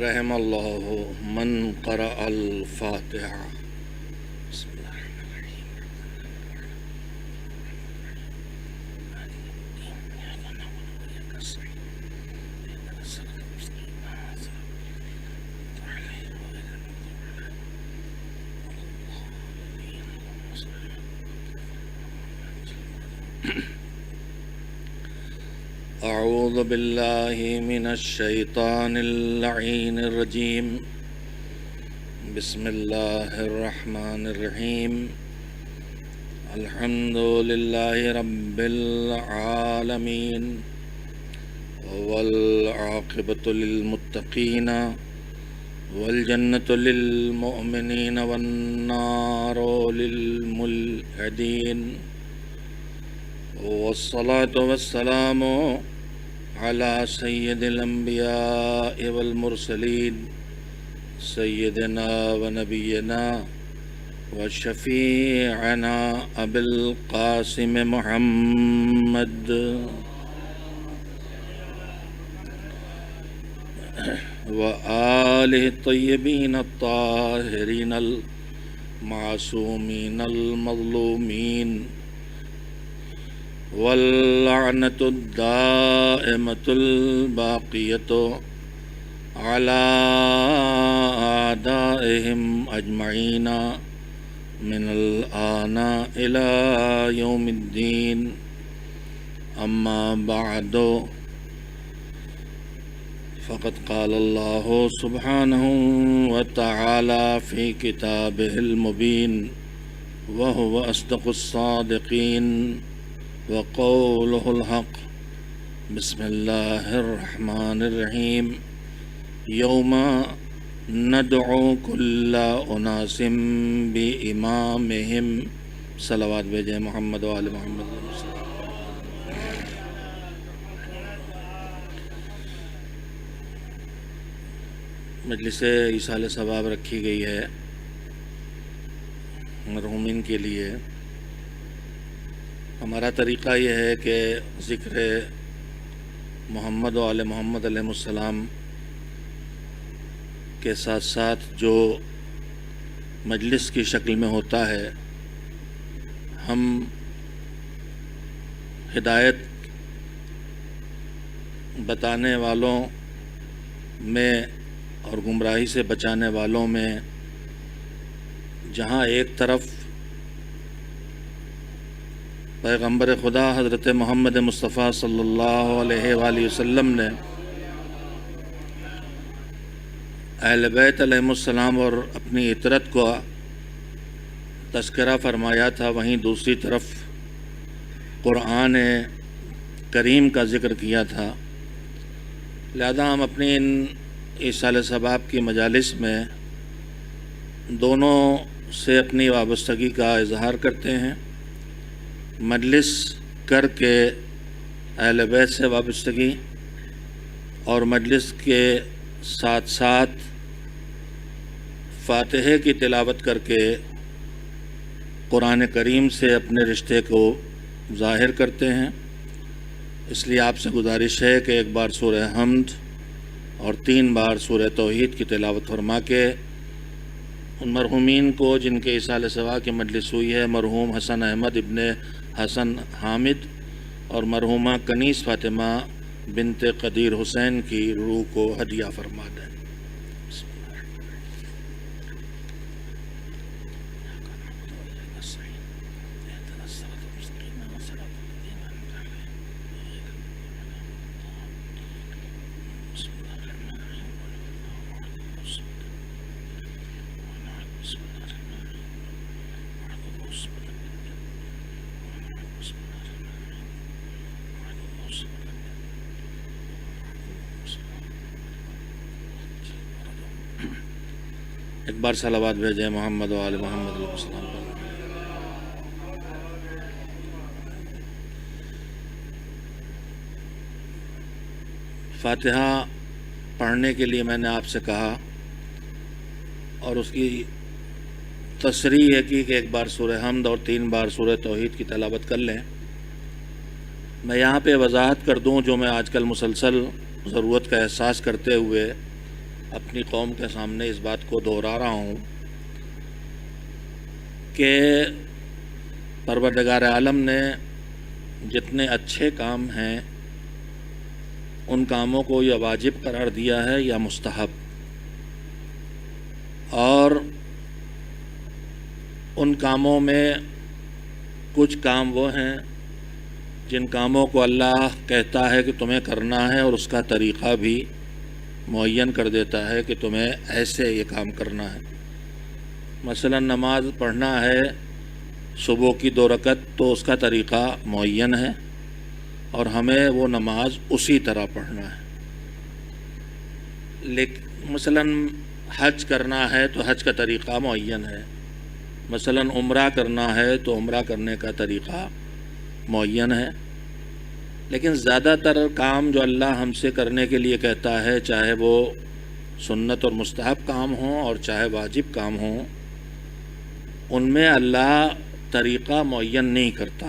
رحم اللہ من قرأ الفاتحہ. بسم اللہ الرحمن الرحیم. اعوذ باللہ من الشیطان اللعین الرجیم. بسم اللہ الرحمن الرحیم. الحمد للہ رب العالمین والعاقبۃ للمتقین والجنۃ للمؤمنین والنار للملحدین. والصلاة والسلام على سید الانبیاء والمرسلین سیدنا ونبینا وشفیعنا ابی القاسم محمد وآلہ الطیبین الطاہرین المعصومین المظلومین واللعنة الدائمة الباقية على أعدائهم أجمعين من الآن إلى يوم الدين. أما بعد فقد قال الله سبحانه وتعالى في كتابه المبين وهو أصدق الصادقين وقوله الحق. بسم اللہ الرحمن الرحیم. یوم ندعو کل اناس بامامہم. صلوات بھیجیں محمد و آل محمد. مجلس ایصال ثواب رکھی گئی ہے مرحومین کے لیے. ہمارا طریقہ یہ ہے کہ ذکر محمد و آل محمد علیہ السلام کے ساتھ ساتھ جو مجلس کی شکل میں ہوتا ہے ہم ہدایت بتانے والوں میں اور گمراہی سے بچانے والوں میں جہاں ایک طرف پیغمبر خدا حضرت محمد مصطفیٰ صلی اللہ علیہ وآلہ وسلم نے اہل بیت علیہ السلام اور اپنی عطرت کو تذکرہ فرمایا تھا، وہیں دوسری طرف قرآن کریم کا ذکر کیا تھا. لہذا ہم اپنی ان ایصال ثواب کی مجالس میں دونوں سے اپنی وابستگی کا اظہار کرتے ہیں. مجلس کر کے اہل بیت سے وابستگی اور مجلس کے ساتھ ساتھ فاتحے کی تلاوت کر کے قرآن کریم سے اپنے رشتے کو ظاہر کرتے ہیں. اس لیے آپ سے گزارش ہے کہ ایک بار سورہ حمد اور 3 بار سورہ توحید کی تلاوت فرما کے ان مرحومین کو جن کے ایصال ثواب کی مجلس ہوئی ہے، مرحوم حسن احمد ابن حسن حامد اور مرحومہ کنیز فاطمہ بنت قدیر حسین کی روح کو ہدیہ فرما دیں. ایک بار صلوات بھیجیں محمد و آل محمد علیہ السلام پر. فاتحہ پڑھنے کے لیے میں نے آپ سے کہا اور اس کی تصریح ہے کہ ایک بار سورہ حمد اور 3 بار سورہ توحید کی تلاوت کر لیں. میں یہاں پہ وضاحت کر دوں جو میں آج کل مسلسل ضرورت کا احساس کرتے ہوئے اپنی قوم کے سامنے اس بات کو دہرا رہا ہوں کہ پروردگار عالم نے جتنے اچھے کام ہیں ان کاموں کو یا واجب قرار دیا ہے یا مستحب، اور ان کاموں میں کچھ کام وہ ہیں جن کاموں کو اللہ کہتا ہے کہ تمہیں کرنا ہے اور اس کا طریقہ بھی معین کر دیتا ہے کہ تمہیں ایسے یہ کام کرنا ہے۔ مثلا نماز پڑھنا ہے صبح کی 2 رکعت، تو اس کا طریقہ معین ہے اور ہمیں وہ نماز اسی طرح پڑھنا ہے۔ لیکن مثلا حج کرنا ہے تو حج کا طریقہ معین ہے، مثلا عمرہ کرنا ہے تو عمرہ کرنے کا طریقہ معین ہے۔ لیکن زیادہ تر کام جو اللہ ہم سے کرنے کے لیے کہتا ہے، چاہے وہ سنت اور مستحب کام ہوں اور چاہے واجب کام ہوں، ان میں اللہ طریقہ معین نہیں کرتا،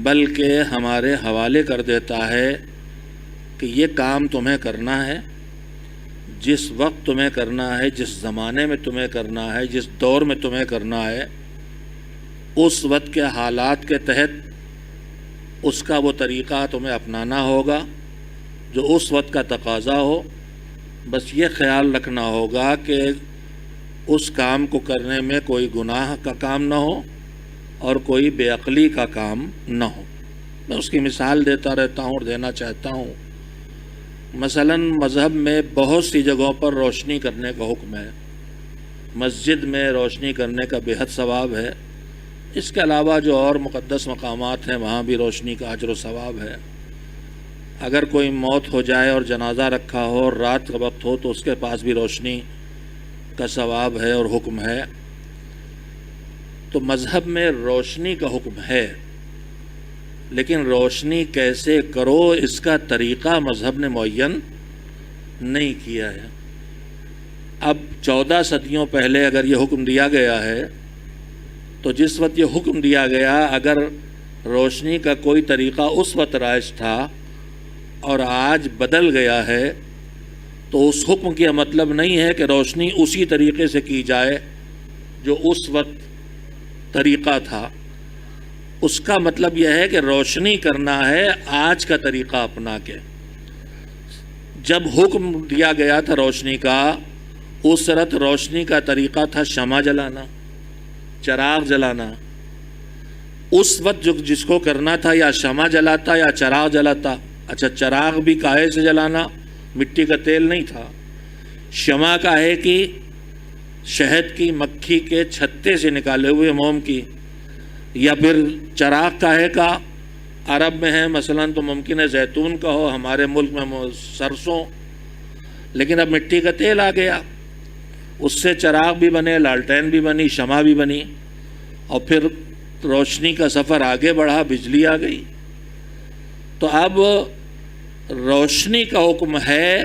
بلکہ ہمارے حوالے کر دیتا ہے کہ یہ کام تمہیں کرنا ہے، جس وقت تمہیں کرنا ہے، جس زمانے میں تمہیں کرنا ہے، جس دور میں تمہیں کرنا ہے، اس وقت کے حالات کے تحت اس کا وہ طریقہ تمہیں اپنانا ہوگا جو اس وقت کا تقاضا ہو۔ بس یہ خیال رکھنا ہوگا کہ اس کام کو کرنے میں کوئی گناہ کا کام نہ ہو اور کوئی بے عقلی کا کام نہ ہو۔ میں اس کی مثال دیتا رہتا ہوں اور دینا چاہتا ہوں۔ مثلا مذہب میں بہت سی جگہوں پر روشنی کرنے کا حکم ہے، مسجد میں روشنی کرنے کا بے حد ثواب ہے، اس کے علاوہ جو اور مقدس مقامات ہیں وہاں بھی روشنی کا اجر و ثواب ہے۔ اگر کوئی موت ہو جائے اور جنازہ رکھا ہو اور رات کا وقت ہو تو اس کے پاس بھی روشنی کا ثواب ہے اور حکم ہے۔ تو مذہب میں روشنی کا حکم ہے، لیکن روشنی کیسے کرو اس کا طریقہ مذہب نے معین نہیں کیا ہے۔ اب 14 صدیوں پہلے اگر یہ حکم دیا گیا ہے تو جس وقت یہ حکم دیا گیا، اگر روشنی کا کوئی طریقہ اس وقت رائج تھا اور آج بدل گیا ہے تو اس حکم کا مطلب نہیں ہے کہ روشنی اسی طریقے سے کی جائے جو اس وقت طریقہ تھا۔ اس کا مطلب یہ ہے کہ روشنی کرنا ہے آج کا طریقہ اپنا کے۔ جب حکم دیا گیا تھا روشنی کا، اس وقت روشنی کا طریقہ تھا شمع جلانا، چراغ جلانا۔ اس وقت جس کو کرنا تھا یا شمع جلاتا یا چراغ جلاتا۔ اچھا، چراغ بھی کاہے سے جلانا؟ مٹی کا تیل نہیں تھا۔ شمع کاہے کی؟ شہد کی مکھی کے چھتے سے نکالے ہوئے موم کی۔ یا پھر چراغ کاہے کا؟ عرب میں ہے مثلا تو ممکن ہے زیتون کا ہو، ہمارے ملک میں سرسوں، لیکن اب مٹی کا تیل آ گیا، اس سے چراغ بھی بنے، لالٹین بھی بنی، شمع بھی بنی، اور پھر روشنی کا سفر آگے بڑھا، بجلی آ گئی۔ تو اب روشنی کا حکم ہے،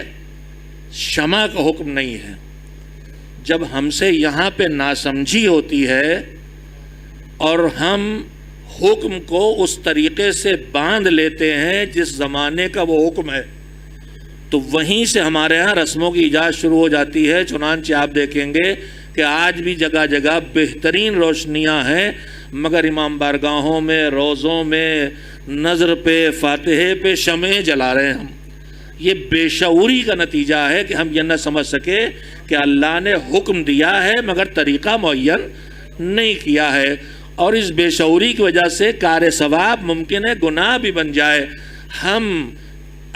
شمع کا حکم نہیں ہے۔ جب ہم سے یہاں پہ ناسمجھی ہوتی ہے اور ہم حکم کو اس طریقے سے باندھ لیتے ہیں جس زمانے کا وہ حکم ہے، تو وہیں سے ہمارے ہاں رسموں کی ایجاد شروع ہو جاتی ہے۔ چنانچہ آپ دیکھیں گے کہ آج بھی جگہ جگہ بہترین روشنیاں ہیں، مگر امام بارگاہوں میں، روزوں میں، نظر پہ، فاتحے پہ شمعیں جلا رہے ہیں ہم۔ یہ بے شعوری کا نتیجہ ہے کہ ہم یہ نہ سمجھ سکے کہ اللہ نے حکم دیا ہے مگر طریقہ معین نہیں کیا ہے، اور اس بے شعوری کی وجہ سے کار ثواب ممکن ہے گناہ بھی بن جائے۔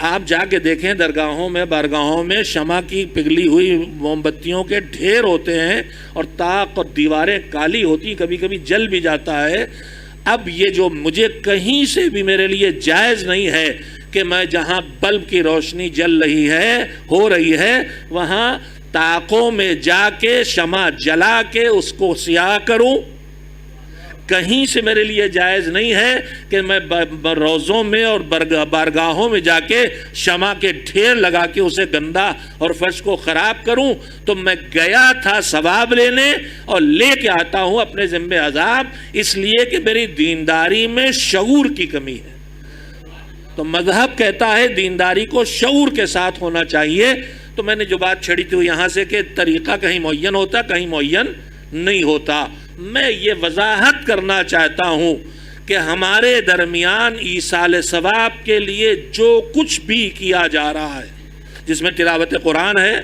آپ جا کے دیکھیں درگاہوں میں، بارگاہوں میں شمع کی پگھلی ہوئی موم بتیوں کے ڈھیر ہوتے ہیں اور طاق اور دیواریں کالی ہوتی، کبھی کبھی جل بھی جاتا ہے۔ اب یہ جو مجھے کہیں سے بھی میرے لیے جائز نہیں ہے کہ میں جہاں بلب کی روشنی جل رہی ہے، ہو رہی ہے، وہاں طاقوں میں جا کے شمع جلا کے اس کو سیاہ کروں۔ کہیں سے میرے لیے جائز نہیں ہے کہ میں روزوں میں اور بارگاہوں میں جا کے شمع کے ڈھیر لگا کے اسے گندا اور فرش کو خراب کروں۔ تو میں گیا تھا ثواب لینے اور لے کے آتا ہوں اپنے ذمہ عذاب، اس لیے کہ میری دینداری میں شعور کی کمی ہے۔ تو مذہب کہتا ہے دینداری کو شعور کے ساتھ ہونا چاہیے۔ تو میں نے جو بات چھڑی تھی وہ یہاں سے کہ طریقہ کہیں معین ہوتا کہیں معین نہیں ہوتا. میں یہ وضاحت کرنا چاہتا ہوں کہ ہمارے درمیان ایصال ثواب کے لیے جو کچھ بھی کیا جا رہا ہے، جس میں تلاوت قرآن ہے،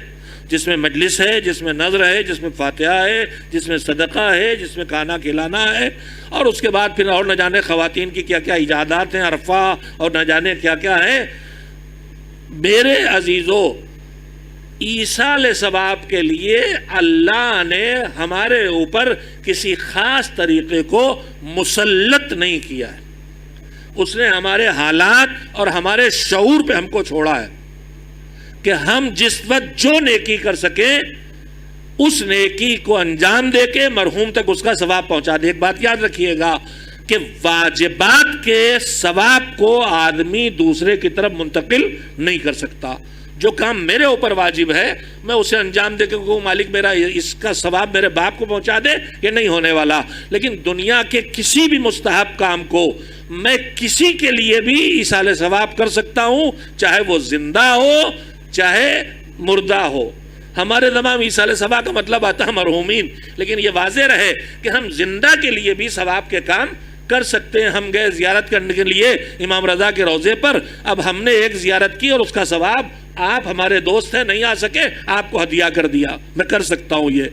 جس میں مجلس ہے، جس میں نظر ہے، جس میں فاتحہ ہے، جس میں صدقہ ہے، جس میں کھانا کھلانا ہے، اور اس کے بعد پھر اور نہ جانے خواتین کی کیا کیا ایجادات ہیں، عرفہ اور نہ جانے کیا کیا ہے. میرے عزیزو، ایصال ثواب کے لیے اللہ نے ہمارے اوپر کسی خاص طریقے کو مسلط نہیں کیا ہے. اس نے ہمارے حالات اور ہمارے شعور پہ ہم کو چھوڑا ہے کہ ہم جس وقت جو نیکی کر سکیں اس نیکی کو انجام دے کے مرحوم تک اس کا ثواب پہنچا دے. ایک بات یاد رکھیے گا کہ واجبات کے ثواب کو آدمی دوسرے کی طرف منتقل نہیں کر سکتا. جو کام میرے اوپر واجب ہے میں اسے انجام دے کے کہوں مالک میرا اس کا ثواب میرے باپ کو پہنچا دے، یہ نہیں ہونے والا. لیکن دنیا کے کسی بھی مستحب کام کو میں کسی کے لیے بھی ایصال ثواب کر سکتا ہوں، چاہے وہ زندہ ہو چاہے مردہ ہو. ہمارے زمان ایصال ثواب کا مطلب آتا ہے مرحومین، لیکن یہ واضح رہے کہ ہم زندہ کے لیے بھی ثواب کے کام کر سکتے ہیں. ہم گئے زیارت کرنے کے لیے امام رضا کے روضے پر، اب ہم نے ایک زیارت کی اور اس کا ثواب آپ ہمارے دوست ہیں نہیں آ سکے، آپ کو ہدیہ کر دیا، میں کر سکتا ہوں. یہ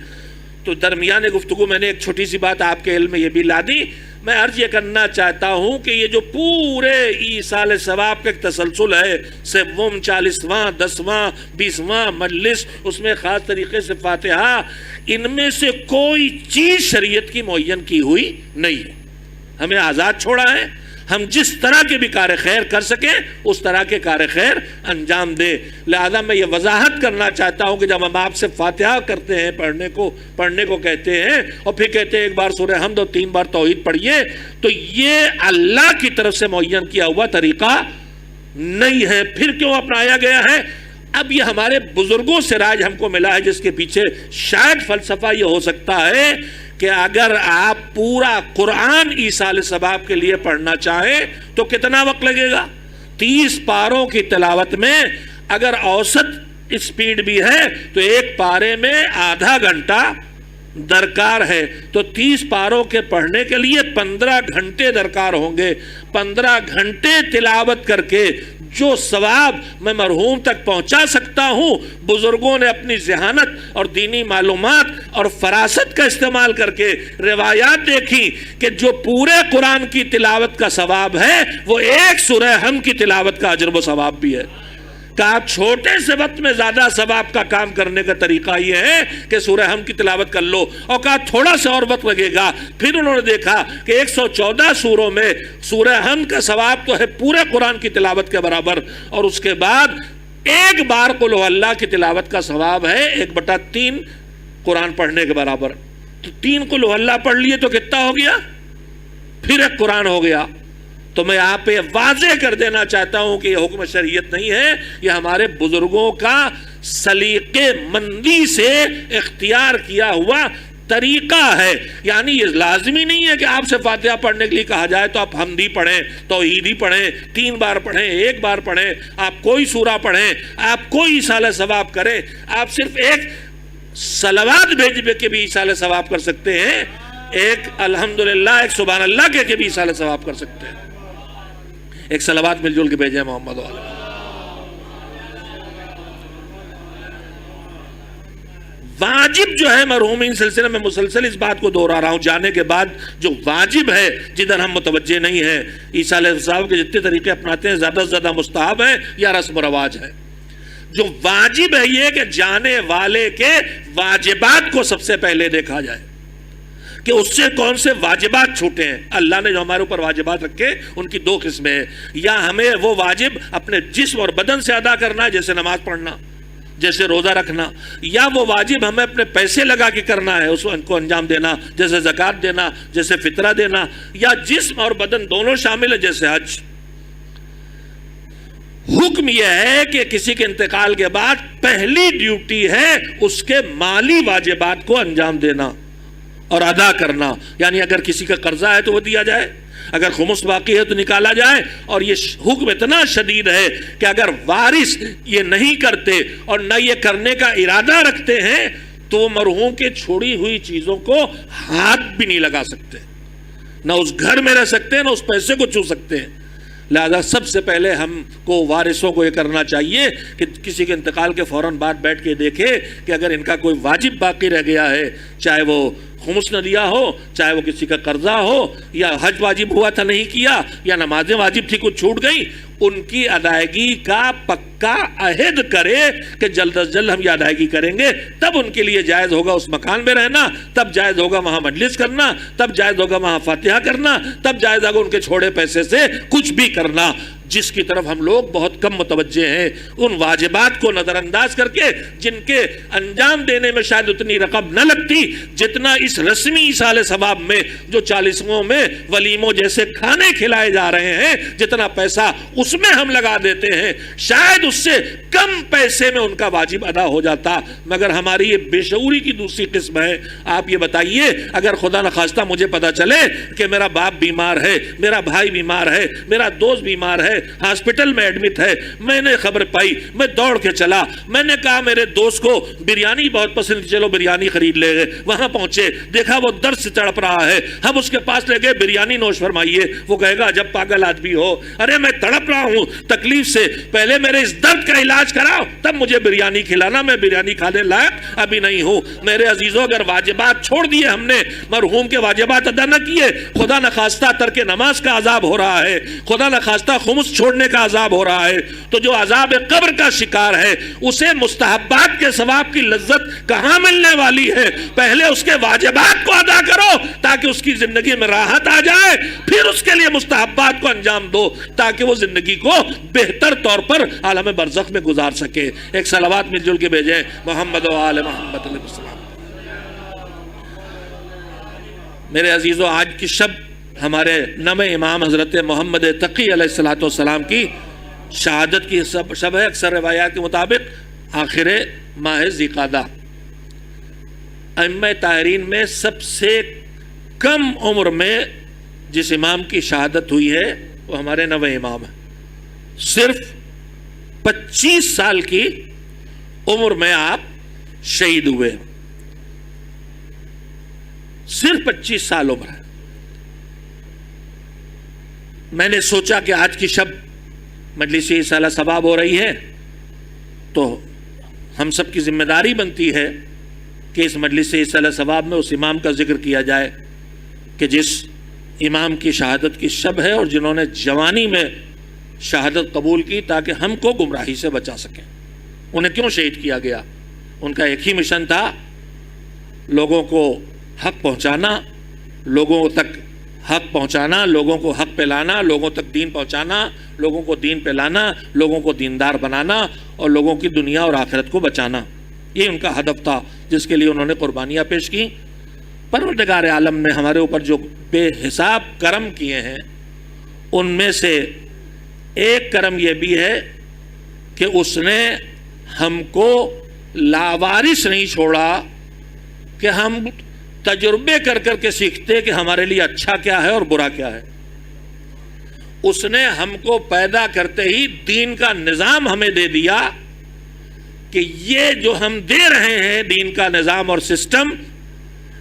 تو درمیان گفتگو میں نے ایک چھوٹی سی بات آپ کے علم میں یہ بھی لا دی. میں عرض یہ کرنا چاہتا ہوں کہ یہ جو پورے ایصال ثواب کا ایک تسلسل ہے، 7واں 40واں 10واں 20واں مجلس، اس میں خاص طریقے سے فاتحہ، ان میں سے کوئی چیز شریعت کی معین کی ہوئی نہیں ہے. ہمیں آزاد چھوڑا ہے، ہم جس طرح کے بھی کار خیر کر سکیں اس طرح کے کار خیر انجام دے. لہذا میں یہ وضاحت کرنا چاہتا ہوں کہ جب ہم آپ سے فاتحہ کرتے ہیں، پڑھنے کو کہتے ہیں اور پھر کہتے ہیں ایک بار سورہ حمد اور 3 بار توحید پڑھیے، تو یہ اللہ کی طرف سے معین کیا ہوا طریقہ نہیں ہے. پھر کیوں اپنایا گیا ہے؟ اب یہ ہمارے بزرگوں سے راج ہم کو ملا ہے، جس کے پیچھے شاید فلسفہ یہ ہو سکتا ہے کہ اگر آپ پورا قرآن ایصال ثواب کے لیے پڑھنا چاہیں تو کتنا وقت لگے گا؟ 30 پاروں کی تلاوت میں اگر اوسط اسپیڈ بھی ہے تو ایک پارے میں آدھا گھنٹہ درکار ہے، تو 30 پاروں کے پڑھنے کے لیے 15 گھنٹے درکار ہوں گے. 15 گھنٹے تلاوت کر کے جو ثواب میں مرحوم تک پہنچا سکتا ہوں، بزرگوں نے اپنی ذہانت اور دینی معلومات اور فراست کا استعمال کر کے روایات دیکھی کہ جو پورے قرآن کی تلاوت کا ثواب ہے وہ ایک سورہ حمد کی تلاوت کا اجر و ثواب بھی ہے. کہا چھوٹے سے وقت میں زیادہ ثواب کا کام کرنے کا طریقہ یہ ہے کہ سورہ حمد کی تلاوت کر لو، اور کہا تھوڑا سا اور وقت لگے گا. پھر انہوں نے دیکھا کہ 114 سوروں میں سورہ حمد کا ثواب تو ہے پورے قرآن کی تلاوت کے برابر، اور اس کے بعد ایک بار قل ہو اللہ کی تلاوت کا ثواب ہے 1/3 قرآن پڑھنے کے برابر. تو 3 قل ہو اللہ پڑھ لیے تو کتنا ہو گیا؟ پھر ایک قرآن ہو گیا. تو میں آپ پہ واضح کر دینا چاہتا ہوں کہ یہ حکم شریعت نہیں ہے، یہ ہمارے بزرگوں کا سلیقے مندی سے اختیار کیا ہوا طریقہ ہے. یعنی یہ لازمی نہیں ہے کہ آپ سے فاتحہ پڑھنے کے لیے کہا جائے تو آپ حمدی پڑھیں، توحیدی پڑھیں، 3 بار پڑھیں، 1 بار پڑھیں، آپ کوئی سورہ پڑھیں، آپ کوئی ایصال ثواب کریں. آپ صرف ایک صلوات بھیج کے بھی ایصال ثواب کر سکتے ہیں، ایک الحمدللہ، ایک سبحان اللہ کہہ کے بھی ایصال ثواب کر سکتے ہیں. ایک صلوات مل جل کے بھیجیں محمد والا. واجب جو ہے مرحومین سلسلے میں مسلسل اس بات کو دہرا رہا ہوں، جانے کے بعد جو واجب ہے جدھر ہم متوجہ نہیں ہیں، ایصال ثواب کے جتنے طریقے اپناتے ہیں زیادہ سے زیادہ مستحب ہے یا رسم و رواج ہے. جو واجب ہے یہ کہ جانے والے کے واجبات کو سب سے پہلے دیکھا جائے کہ اس سے کون سے واجبات چھوٹے ہیں. اللہ نے جو ہمارے اوپر واجبات رکھے ان کی 2 قسمیں ہیں، یا ہمیں وہ واجب اپنے جسم اور بدن سے ادا کرنا ہے جیسے نماز پڑھنا، جیسے روزہ رکھنا، یا وہ واجب ہمیں اپنے پیسے لگا کے کرنا ہے، اس کو انجام دینا جیسے زکوٰۃ دینا، جیسے فطرہ دینا، یا جسم اور بدن دونوں شامل ہے جیسے حج. حکم یہ ہے کہ کسی کے انتقال کے بعد پہلی ڈیوٹی ہے اس کے مالی واجبات کو انجام دینا، اور ادا کرنا، یعنی اگر کسی کا قرضہ ہے تو وہ دیا جائے، اگر خمس باقی ہے تو نکالا جائے. اور یہ حکم اتنا شدید ہے کہ اگر وارث یہ نہیں کرتے اور نہ یہ کرنے کا ارادہ رکھتے ہیں تو مرحوم کے چھوڑی ہوئی چیزوں کو ہاتھ بھی نہیں لگا سکتے، نہ اس گھر میں رہ سکتے ہیں، نہ اس پیسے کو چھو سکتے ہیں. لہذا سب سے پہلے ہم کو وارثوں کو یہ کرنا چاہیے کہ کسی کے انتقال کے فوراً بعد بیٹھ کے دیکھے کہ اگر ان کا کوئی واجب باقی رہ گیا ہے، چاہے وہ خمس نہ دیا ہو، چاہے وہ کسی کا قرضہ ہو، یا حج واجب ہوا تھا نہیں کیا، یا نمازیں واجب تھی کچھ چھوٹ گئی، ان کی ادائیگی کا پکا عہد کرے کہ جلد از جلد ہم یہ ادائیگی کریں گے. تب ان کے لیے جائز ہوگا اس مکان میں رہنا، تب جائز ہوگا وہاں مجلس کرنا، تب جائز ہوگا وہاں فاتحہ کرنا، تب جائز ہوگا ان کے چھوڑے پیسے سے کچھ بھی کرنا. جس کی طرف ہم لوگ بہت کم متوجہ ہیں، ان واجبات کو نظر انداز کر کے جن کے انجام دینے میں شاید اتنی رقم نہ لگتی جتنا اس رسمی ایصال ثواب میں جو 40واں میں ولیموں جیسے کھانے کھلائے جا رہے ہیں، جتنا پیسہ اس میں ہم لگا دیتے ہیں، شاید اس سے کم پیسے میں ان کا واجب ادا ہو جاتا. مگر ہماری یہ بے شعوری کی دوسری قسم ہے. آپ یہ بتائیے، اگر خدا نخواستہ مجھے پتا چلے کہ میرا باپ بیمار ہے، میرا بھائی بیمار ہے، میرا دوست بیمار ہے، ہاسپٹل میں ایڈمٹ ہے، میں نے خبر پائی، میں دوڑ کے چلا، میں نے کہا میرے دوست کو بریانی بہت پسند، چلو بریانی خرید لے گئے. وہاں پہنچے، دیکھا وہ درد سے تڑپ رہا ہے، ہم اس کے پاس لے گئے، بریانی نوش فرمائیے. وہ کہے گا جب پاگل آدمی ہو، ارے میں تڑپ رہا ہوں تکلیف سے، پہلے میرے اس درد کا علاج کراؤ تب مجھے بریانی کھلانا، میں بریانی کھانے لائق ابھی نہیں ہوں. میرے عزیزوں، اگر واجبات چھوڑ دیے ہم نے، مرحوم کے واجبات ادا نہ کیے، خدا نخواستہ ترک نماز کا عذاب ہو رہا ہے، خدا نخواستہ خمس چھوڑنے کا عذاب ہو رہا ہے، تو جو عذاب قبر کا شکار ہے اسے مستحبات کے ثواب کی لذت کہاں ملنے والی ہے؟ پہلے اس کے واجبات کو ادا کرو تاکہ اس کی زندگی میں راحت آ جائے، پھر اس کے لیے مستحبات کو انجام دو تاکہ وہ زندگی کو بہتر طور پر عالم برزخ میں گزار سکے. ایک صلوات مل جل کے بھیجیں محمد و آل محمد علیہ السلام. میرے عزیزو، آج کی شب ہمارے نم امام حضرت محمد تقی علیہ السلام کی شہادت کی شب ہے. اکثر روایات کے مطابق آخر ماہ ذی قعدہ. ائمہ طاہرین میں سب سے کم عمر میں جس امام کی شہادت ہوئی ہے وہ ہمارے نو امام ہیں. صرف 25 سال کی عمر میں آپ شہید ہوئے، صرف 25 سال عمر ہے. میں نے سوچا کہ آج کی شب مجلس ایصال ثواب ہو رہی ہے تو ہم سب کی ذمہ داری بنتی ہے کہ اس مجلس ایصال ثواب میں اس امام کا ذکر کیا جائے کہ جس امام کی شہادت کی شب ہے اور جنہوں نے جوانی میں شہادت قبول کی تاکہ ہم کو گمراہی سے بچا سکیں. انہیں کیوں شہید کیا گیا؟ ان کا ایک ہی مشن تھا، لوگوں کو حق پہنچانا، لوگوں تک حق پہنچانا، لوگوں کو حق پہ لانا، لوگوں تک دین پہنچانا، لوگوں کو دین پہ لانا، لوگوں کو دیندار بنانا اور لوگوں کی دنیا اور آخرت کو بچانا. یہ ان کا ہدف تھا جس کے لیے انہوں نے قربانیاں پیش کی. پروردگار عالم نے ہمارے اوپر جو بے حساب کرم کیے ہیں ان میں سے ایک کرم یہ بھی ہے کہ اس نے ہم کو لاوارث نہیں چھوڑا کہ ہم تجربے کر کر کے سیکھتے کہ ہمارے لیے اچھا کیا ہے اور برا کیا ہے. اس نے ہم کو پیدا کرتے ہی دین کا نظام ہمیں دے دیا کہ یہ جو ہم دے رہے ہیں دین کا نظام اور سسٹم،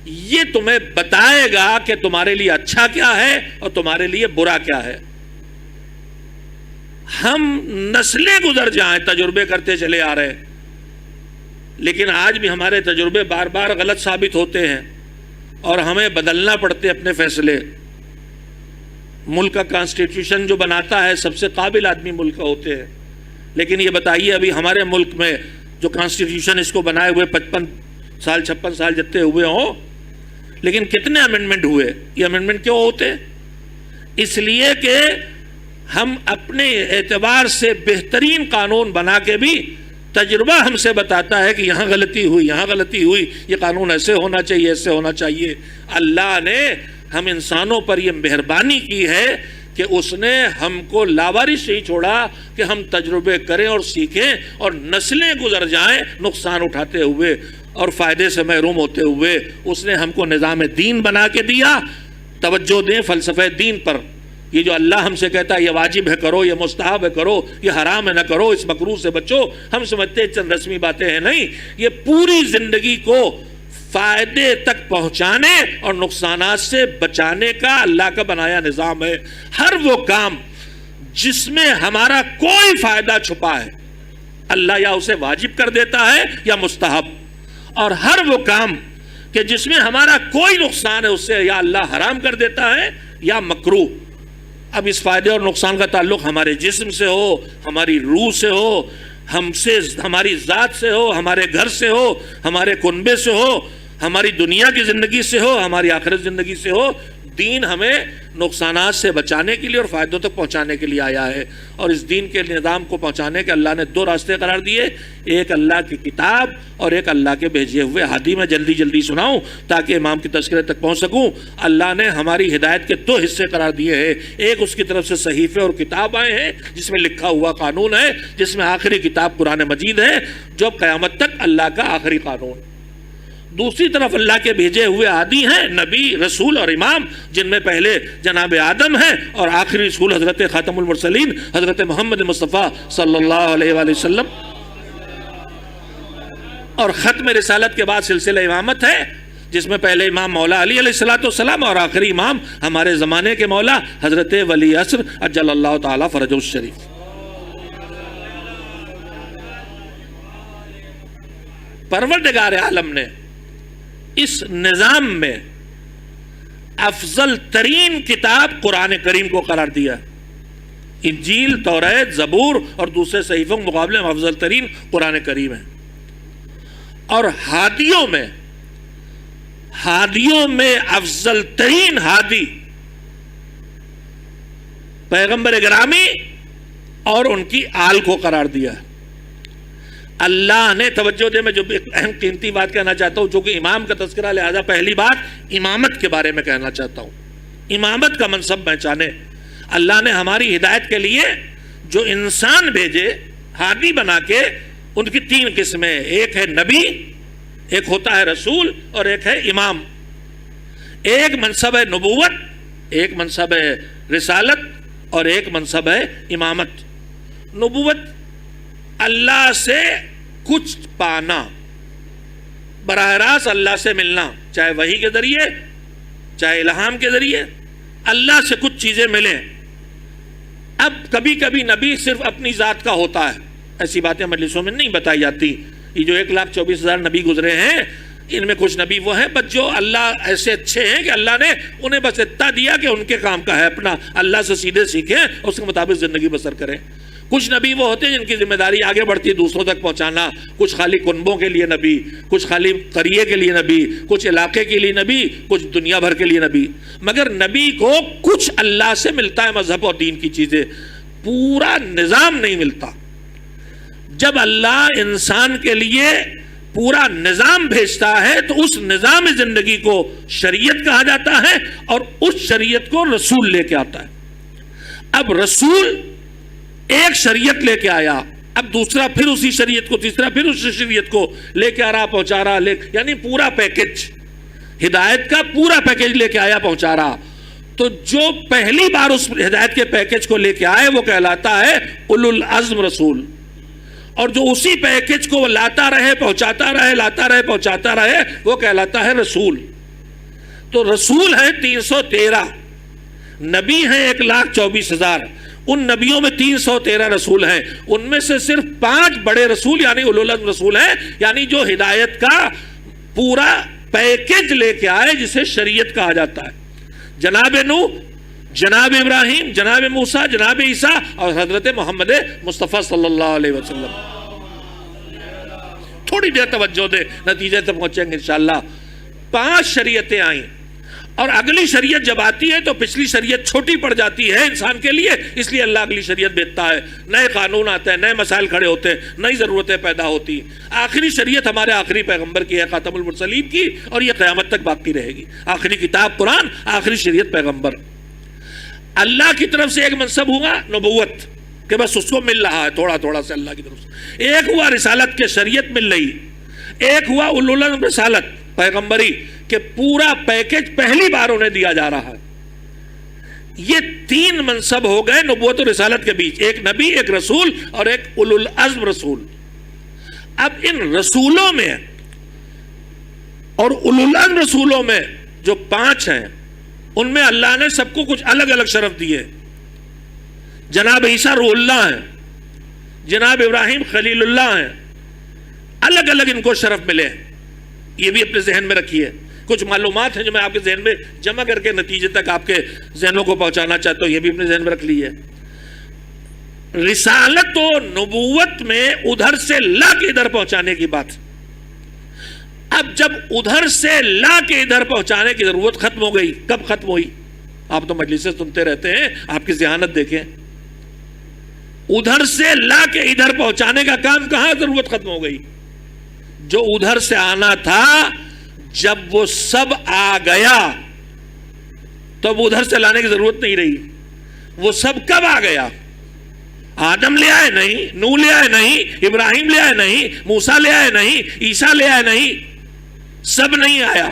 یہ تمہیں بتائے گا کہ تمہارے لیے اچھا کیا ہے اور تمہارے لیے برا کیا ہے. ہم نسلیں گزر جائیں تجربے کرتے چلے آ رہے، لیکن آج بھی ہمارے تجربے بار بار غلط ثابت ہوتے ہیں اور ہمیں بدلنا پڑتے اپنے فیصلے. ملک کا کانسٹیٹیوشن جو بناتا ہے سب سے قابل آدمی ملک کا ہوتے ہیں، لیکن یہ بتائیے ابھی ہمارے ملک میں جو کانسٹیٹیوشن اس کو بنائے ہوئے 55 سال 56 سال جتنے ہوئے ہوں، لیکن کتنے امینڈمنٹ ہوئے؟ یہ امینڈمنٹ کیوں ہوتے؟ اس لیے کہ ہم اپنے اعتبار سے بہترین قانون بنا کے بھی تجربہ ہم سے بتاتا ہے کہ یہاں غلطی ہوئی، یہاں غلطی ہوئی، یہ قانون ایسے ہونا چاہیے، ایسے ہونا چاہیے. اللہ نے ہم انسانوں پر یہ مہربانی کی ہے کہ کہ اس نے ہم کو لاوارث نہیں چھوڑا کہ ہم تجربے کریں اور سیکھیں اور نسلیں گزر جائیں نقصان اٹھاتے ہوئے اور فائدے سے محروم ہوتے ہوئے. اس نے ہم کو نظام دین بنا کے دیا. توجہ دیں فلسفہ دین پر. یہ جو اللہ ہم سے کہتا ہے یہ واجب ہے کرو، یہ مستحب ہے کرو، یہ حرام ہے نہ کرو، اس مکروہ سے بچو، ہم سمجھتے ہیں چند رسمی باتیں ہیں. نہیں، یہ پوری زندگی کو فائدے تک پہنچانے اور نقصانات سے بچانے کا اللہ کا بنایا نظام ہے. ہر وہ کام جس میں ہمارا کوئی فائدہ چھپا ہے اللہ یا اسے واجب کر دیتا ہے یا مستحب، اور ہر وہ کام کہ جس میں ہمارا کوئی نقصان ہے اس سے یا اللہ حرام کر دیتا ہے یا مکروہ. اب اس فائدے اور نقصان کا تعلق ہمارے جسم سے ہو، ہماری روح سے ہو، ہم سے ہماری ذات سے ہو، ہمارے گھر سے ہو، ہمارے کنبے سے ہو، ہماری دنیا کی زندگی سے ہو، ہماری آخرت زندگی سے ہو. دین ہمیں نقصانات سے بچانے کے لیے اور فائدوں تک پہنچانے کے لیے آیا ہے. اور اس دین کے نظام کو پہنچانے کے اللہ نے دو راستے قرار دیے، ایک اللہ کی کتاب اور ایک اللہ کے بھیجے ہوئے ہادی. میں جلدی جلدی سناؤں تاکہ امام کی تذکرے تک پہنچ سکوں. اللہ نے ہماری ہدایت کے دو حصے قرار دیے ہیں. ایک اس کی طرف سے صحیفے اور کتاب آئے ہیں جس میں لکھا ہوا قانون ہے، جس میں آخری کتاب قرآن مجید ہے جو قیامت تک اللہ کا آخری قانون. دوسری طرف اللہ کے بھیجے ہوئے ہادی ہیں، نبی، رسول اور امام، جن میں پہلے جناب آدم ہیں اور آخری رسول حضرت خاتم المرسلین حضرت محمد مصطفیٰ صلی اللہ علیہ وآلہ وسلم. اور ختم رسالت کے بعد سلسلہ امامت ہے جس میں پہلے امام مولا علی علیہ السلام اور آخری امام ہمارے زمانے کے مولا حضرت ولی عصر اجل اللہ تعالی فرجہ الشریف. پروردگار عالم نے اس نظام میں افضل ترین کتاب قرآن کریم کو قرار دیا. انجیل، توریت، زبور اور دوسرے صحیفوں کے مقابلے میں افضل ترین قرآن کریم ہے. اور ہادیوں میں افضل ترین ہادی پیغمبر گرامی اور ان کی آل کو قرار دیا. اللہ نے توجہ دے، میں جو اہم قیمتی بات کہنا چاہتا ہوں جو کہ امام کا تذکرہ، لہذا پہلی بات امامت کے بارے میں کہنا چاہتا ہوں. امامت کا منصب پہچانے. اللہ نے ہماری ہدایت کے لیے جو انسان بھیجے ہادی بنا کے، ان کی تین قسمیں، ایک ہے نبی، ایک ہوتا ہے رسول اور ایک ہے امام. ایک منصب ہے نبوت، ایک منصب ہے رسالت اور ایک منصب ہے امامت. نبوت اللہ سے کچھ پانا، براہ راست اللہ سے ملنا، چاہے وحی کے ذریعے چاہے الہام کے ذریعے اللہ سے کچھ چیزیں ملیں. اب کبھی کبھی نبی صرف اپنی ذات کا ہوتا ہے، ایسی باتیں مجلسوں میں نہیں بتائی جاتی. یہ جو 1,24,000 نبی گزرے ہیں ان میں کچھ نبی وہ ہیں بس جو اللہ ایسے اچھے ہیں کہ اللہ نے انہیں بس اتنا دیا کہ ان کے کام کا ہے اپنا اللہ سے سیدھے سیکھیں اس کے مطابق زندگی بسر کریں. کچھ نبی وہ ہوتے ہیں جن کی ذمہ داری آگے بڑھتی ہے دوسروں تک پہنچانا. کچھ خالی کنبوں کے لیے نبی، کچھ خالی قریے کے لیے نبی، کچھ علاقے کے لیے نبی، کچھ دنیا بھر کے لیے نبی. مگر نبی کو کچھ اللہ سے ملتا ہے، مذہب اور دین کی چیزیں، پورا نظام نہیں ملتا. جب اللہ انسان کے لیے پورا نظام بھیجتا ہے تو اس نظام زندگی کو شریعت کہا جاتا ہے اور اس شریعت کو رسول لے کے آتا ہے. اب رسول ایک شریعت لے کے آیا، اب دوسرا پھر اسی شریعت کو، تیسرا پھر اسی شریعت کو لے کے آ رہا، پہنچا رہا، یعنی پورا پیکج، ہدایت کا پورا پیکج لے کے آیا، پہنچا رہا. تو جو پہلی بار اس ہدایت کے پیکج کو لے کے آئے وہ کہلاتا ہے اولو العزم رسول، اور جو اسی پیکج کو لاتا رہے، پہنچاتا رہے، لاتا رہے، پہنچاتا رہے، وہ کہلاتا ہے رسول. تو رسول ہے 313، نبی ہیں 1,24,000. ان نبیوں میں 313 رسول ہیں، ان میں سے صرف 5 بڑے رسول یعنی اولو العزم رسول ہیں، یعنی جو ہدایت کا پورا پیکج لے کے آئے جسے شریعت کہا جاتا ہے. جناب نوح، جناب ابراہیم، جناب موسیٰ، جناب عیسیٰ اور حضرت محمد مصطفیٰ صلی اللہ علیہ وسلم. تھوڑی دیر توجہ دے، نتیجے تک پہنچیں گے انشاءاللہ. 5 شریعتیں آئیں اور اگلی شریعت جب آتی ہے تو پچھلی شریعت چھوٹی پڑ جاتی ہے انسان کے لیے، اس لیے اللہ اگلی شریعت بھیجتا ہے. نئے قانون آتے ہیں، نئے مسائل کھڑے ہوتے ہیں، نئی ضرورتیں پیدا ہوتی ہیں. آخری شریعت ہمارے آخری پیغمبر کی ہے، خاتم المرسلین کی، اور یہ قیامت تک باقی رہے گی. آخری کتاب قرآن، آخری شریعت پیغمبر. اللہ کی طرف سے ایک منصب ہوا نبوت کہ بس اس کو مل رہا ہے تھوڑا تھوڑا سے اللہ کی طرف سے، ایک ہوا رسالت کے شریعت مل رہی، ایک ہوا اولو العزم رسالت پیغمبری کہ پورا پیکج پہلی بار انہیں دیا جا رہا ہے۔ یہ تین منصب ہو گئے نبوت و رسالت کے بیچ، ایک نبی، ایک رسول اور ایک اولو العزم رسول۔ اب ان رسولوں میں اور اولو العزم رسولوں میں جو 5 ہیں ان میں اللہ نے سب کو کچھ الگ الگ شرف دیے۔ جناب عیسیٰ روح اللہ ہیں، جناب ابراہیم خلیل اللہ ہیں، الگ الگ ان کو شرف ملے۔ یہ بھی اپنے ذہن میں رکھیے، کچھ معلومات ہیں جو میں آپ کے ذہن میں جمع کر کے نتیجے تک آپ کے ذہنوں کو پہنچانا چاہتا ہوں، یہ بھی اپنے ذہن میں رکھ لیجیے۔ رسالت و نبوت میں ادھر سے لا کے ادھر پہنچانے کی بات، اب جب ادھر سے لا کے ادھر پہنچانے کی ضرورت ختم ہو گئی، کب ختم ہوئی؟ آپ تو مجلسیں سنتے رہتے ہیں، آپ کی ذہانت دیکھیں، ادھر سے لا کے ادھر پہنچانے کا کام کہاں ضرورت ختم ہو گئی؟ جو ادھر سے آنا تھا جب وہ سب آ گیا تب ادھر سے لانے کی ضرورت نہیں رہی۔ وہ سب کب آ گیا؟ آدم لے آئے نہیں، نوح لے آئے نہیں، ابراہیم لے آئے نہیں، موسیٰ لے آئے نہیں، عیسیٰ لے آئے نہیں، سب نہیں آیا۔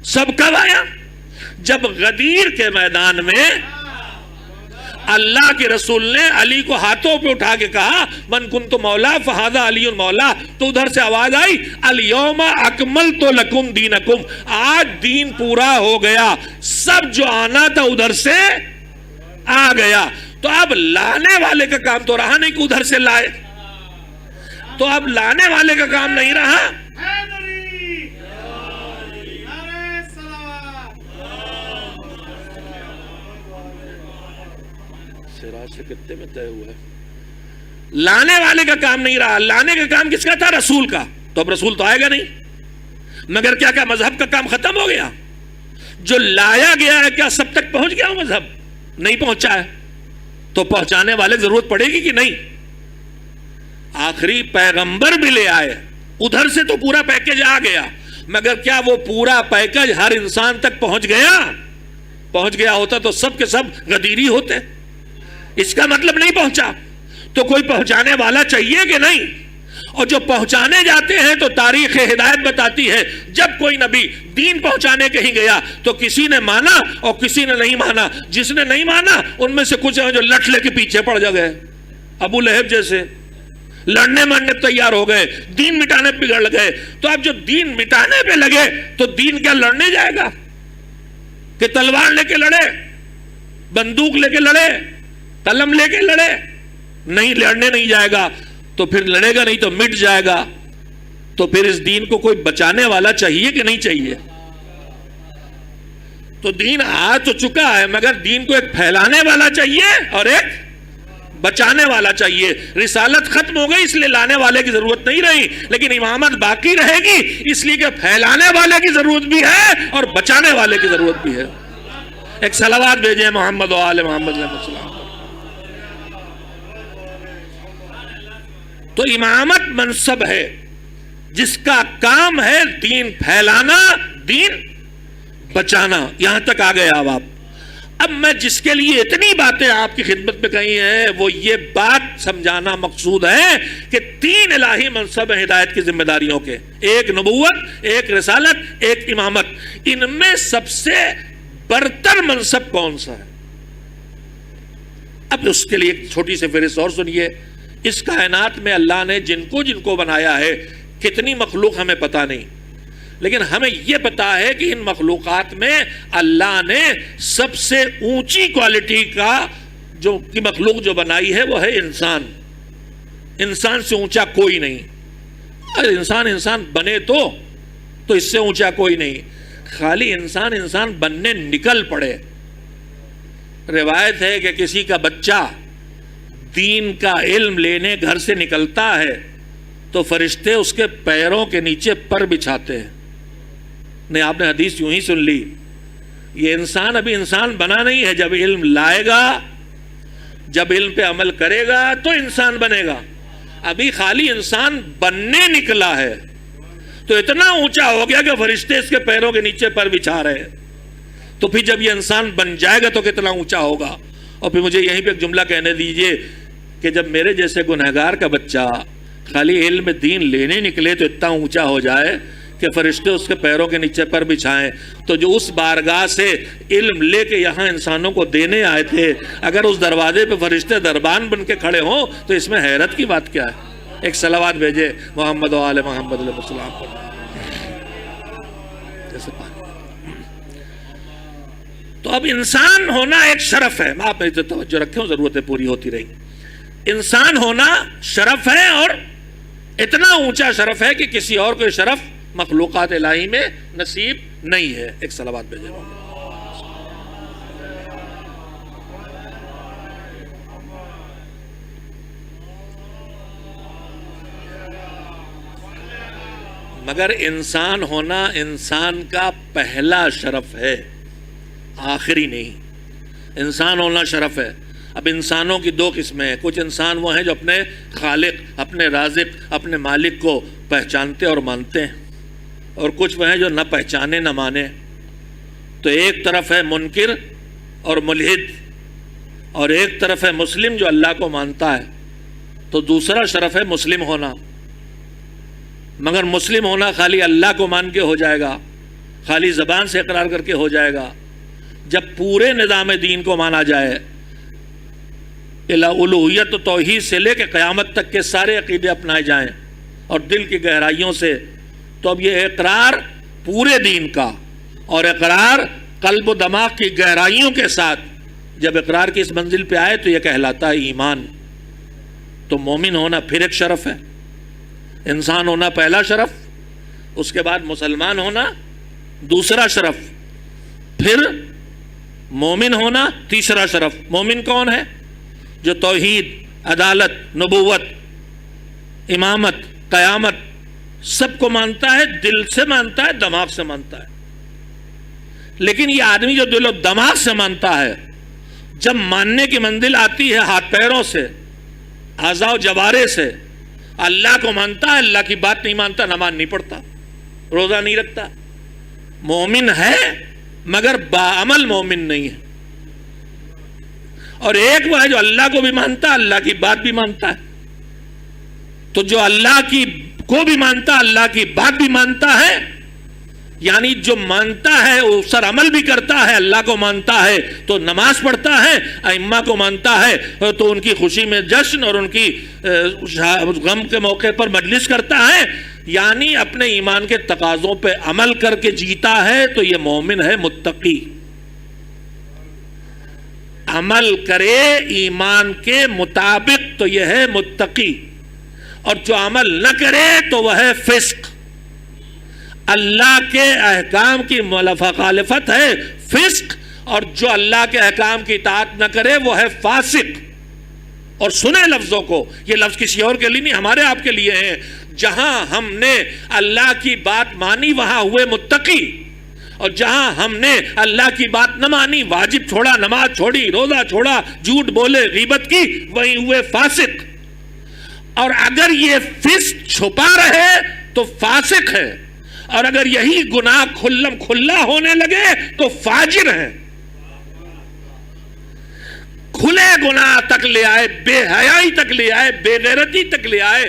سب کب آیا؟ جب غدیر کے میدان میں اللہ کے رسول نے علی کو ہاتھوں پہ اٹھا کے کہا من کنت مولا فہذا علی مولا، تو ادھر سے آواز آئی الیوم اکملت لکم دینکم، آج دین پورا ہو گیا۔ سب جو آنا تھا ادھر سے آ گیا، تو اب لانے والے کا کام تو رہا نہیں کہ ادھر سے لائے، تو اب لانے والے کا کام نہیں رہا۔ سے کتنے میں طے ہوا ہے؟ لانے والے کا کام نہیں رہا، لانے کا کام کس کا تھا؟ رسول کا۔ تو اب رسول تو آئے گا نہیں، مگر کیا مذہب کا کام ختم ہو گیا؟ جو لایا گیا ہے کیا سب تک پہنچ گیا؟ مذہب نہیں پہنچا ہے، تو پہنچانے والے ضرورت پڑے گی کہ نہیں؟ آخری پیغمبر بھی لے آئے، ادھر سے تو پورا پیکج آ گیا، مگر کیا وہ پورا پیکج ہر انسان تک پہنچ گیا؟ پہنچ گیا ہوتا تو سب کے سب غدیری ہوتے، اس کا مطلب نہیں پہنچا۔ تو کوئی پہنچانے والا چاہیے کہ نہیں؟ اور جو پہنچانے جاتے ہیں تو تاریخ ہدایت بتاتی ہے جب کوئی نبی دین پہنچانے کہیں گیا تو کسی نے مانا اور کسی نے نہیں مانا۔ جس نے نہیں مانا ان میں سے کچھ ہیں جو لٹ لے کے پیچھے پڑ جا گئے، ابو لہب جیسے لڑنے مرنے تیار ہو گئے، دین مٹانے پہ بگڑ گئے۔ تو اب جو دین مٹانے پہ لگے تو دین کیا لڑنے جائے گا کہ تلوار لے کے لڑے، بندوق لے کے لڑے، قلم لے کے لڑے؟ نہیں، لڑنے نہیں جائے گا، تو پھر لڑے گا نہیں تو مٹ جائے گا۔ تو پھر اس دین کو کوئی بچانے والا چاہیے کہ نہیں چاہیے؟ تو دین آ تو چکا ہے، مگر دین کو ایک پھیلانے والا چاہیے اور ایک بچانے والا چاہیے۔ رسالت ختم ہو گئی اس لیے لانے والے کی ضرورت نہیں رہی، لیکن امامت باقی رہے گی اس لیے کہ پھیلانے والے کی ضرورت بھی ہے اور بچانے والے کی ضرورت بھی ہے۔ ایک صلوات بھیجیں محمد و آل محمد علیہ السلام۔ تو امامت منصب ہے جس کا کام ہے دین پھیلانا، دین بچانا۔ یہاں تک آ گئے اب میں جس کے لیے اتنی باتیں آپ کی خدمت میں کہی ہیں وہ یہ بات سمجھانا مقصود ہے کہ 3 الہی منصب ہیں ہدایت کی ذمہ داریوں کے، ایک نبوت، ایک رسالت، ایک امامت۔ ان میں سب سے برتر منصب کون سا ہے؟ اب اس کے لیے ایک چھوٹی سی فہرست اور سنیے۔ اس کائنات میں اللہ نے جن کو بنایا ہے، کتنی مخلوق ہمیں پتہ نہیں، لیکن ہمیں یہ پتا ہے کہ ان مخلوقات میں اللہ نے سب سے اونچی کوالٹی کی مخلوق جو بنائی ہے وہ ہے انسان۔ انسان سے اونچا کوئی نہیں۔ اگر انسان بنے تو اس سے اونچا کوئی نہیں۔ خالی انسان بننے نکل پڑے۔ روایت ہے کہ کسی کا بچہ دین کا علم لینے گھر سے نکلتا ہے تو فرشتے اس کے پیروں کے نیچے پر بچھاتے ہیں۔ نہیں، آپ نے حدیث یوں ہی سن لی، یہ انسان ابھی انسان بنا نہیں ہے، جب علم لائے گا، جب علم پہ عمل کرے گا تو انسان بنے گا۔ ابھی خالی انسان بننے نکلا ہے تو اتنا اونچا ہو گیا کہ فرشتے اس کے پیروں کے نیچے پر بچھا رہے ہیں۔ تو پھر جب یہ انسان بن جائے گا تو کتنا اونچا ہوگا۔ اور پھر مجھے یہیں پہ ایک جملہ کہنے دیجئے کہ جب میرے جیسے گنہگار کا بچہ خالی علم دین لینے نکلے تو اتنا اونچا ہو جائے کہ فرشتے اس کے پیروں کے نیچے پر بچھائیں، تو جو اس بارگاہ سے علم لے کے یہاں انسانوں کو دینے آئے تھے، اگر اس دروازے پہ فرشتے دربان بن کے کھڑے ہوں تو اس میں حیرت کی بات کیا ہے؟ ایک صلوات بھیجے محمد و آل محمد علیہ السلام پر۔ تو اب انسان ہونا ایک شرف ہے، آپ میری توجہ رکھیں، ضرورتیں پوری ہوتی رہی۔ انسان ہونا شرف ہے، اور اتنا اونچا شرف ہے کہ کسی اور کو شرف مخلوقات الہی میں نصیب نہیں ہے۔ ایک صلوات بھیجے۔ مگر انسان ہونا انسان کا پہلا شرف ہے، آخری نہیں۔ انسان ہونا شرف ہے۔ اب انسانوں کی دو قسمیں ہیں، کچھ انسان وہ ہیں جو اپنے خالق، اپنے رازق، اپنے مالک کو پہچانتے اور مانتے ہیں، اور کچھ وہ ہیں جو نہ پہچانے نہ مانے۔ تو ایک طرف ہے منکر اور ملحد، اور ایک طرف ہے مسلم جو اللہ کو مانتا ہے۔ تو دوسرا شرف ہے مسلم ہونا، مگر مسلم ہونا خالی اللہ کو مان کے ہو جائے گا، خالی زبان سے اقرار کر کے ہو جائے گا۔ جب پورے نظام دین کو مانا جائے، الوہیت و توحید سے لے کے قیامت تک کے سارے عقیدے اپنائے جائیں اور دل کی گہرائیوں سے، تو اب یہ اقرار پورے دین کا اور اقرار قلب و دماغ کی گہرائیوں کے ساتھ جب اقرار کی اس منزل پہ آئے تو یہ کہلاتا ہے ایمان۔ تو مومن ہونا پھر ایک شرف ہے، انسان ہونا پہلا شرف، اس کے بعد مسلمان ہونا دوسرا شرف، پھر مومن ہونا تیسرا شرف۔ مومن کون ہے؟ جو توحید، عدالت، نبوت، امامت، قیامت سب کو مانتا ہے، دل سے مانتا ہے، دماغ سے مانتا ہے۔ لیکن یہ آدمی جو دل و دماغ سے مانتا ہے، جب ماننے کی منزل آتی ہے ہاتھ پیروں سے، اعضاء و جوارے سے، اللہ کو مانتا ہے، اللہ کی بات نہیں مانتا، نماز نہیں پڑھتا، روزہ نہیں رکھتا، مومن ہے مگر باعمل مومن نہیں ہے۔ اور ایک وہ ہے جو اللہ کو بھی مانتا ہے، اللہ کی بات بھی مانتا ہے۔ تو جو اللہ کی کو بھی مانتا، اللہ کی بات بھی مانتا ہے، یعنی جو مانتا ہے وہ سر عمل بھی کرتا ہے، اللہ کو مانتا ہے تو نماز پڑھتا ہے، ائمہ کو مانتا ہے تو ان کی خوشی میں جشن اور ان کی غم کے موقع پر مجلس کرتا ہے، یعنی اپنے ایمان کے تقاضوں پہ عمل کر کے جیتا ہے، تو یہ مومن ہے، متقی۔ عمل کرے ایمان کے مطابق تو یہ ہے متقی، اور جو عمل نہ کرے تو وہ ہے فسق۔ اللہ کے احکام کی مخالفت ہے فسق، اور جو اللہ کے احکام کی اطاعت نہ کرے وہ ہے فاسق۔ اور سنیں لفظوں کو، یہ لفظ کسی اور کے لیے نہیں، ہمارے آپ کے لیے ہیں۔ جہاں ہم نے اللہ کی بات مانی وہاں ہوئے متقی، اور جہاں ہم نے اللہ کی بات نہ مانی، واجب چھوڑا، نماز چھوڑی، روزہ چھوڑا، جھوٹ بولے، غیبت کی، وہیں ہوئے فاسق۔ اور اگر یہ فسق چھپا رہے تو فاسق ہے، اور اگر یہی گناہ کھلم کھلا ہونے لگے تو فاجر ہے۔ کھلے گناہ تک لے آئے، بے حیائی تک لے آئے، بے غیرتی تک لے آئے،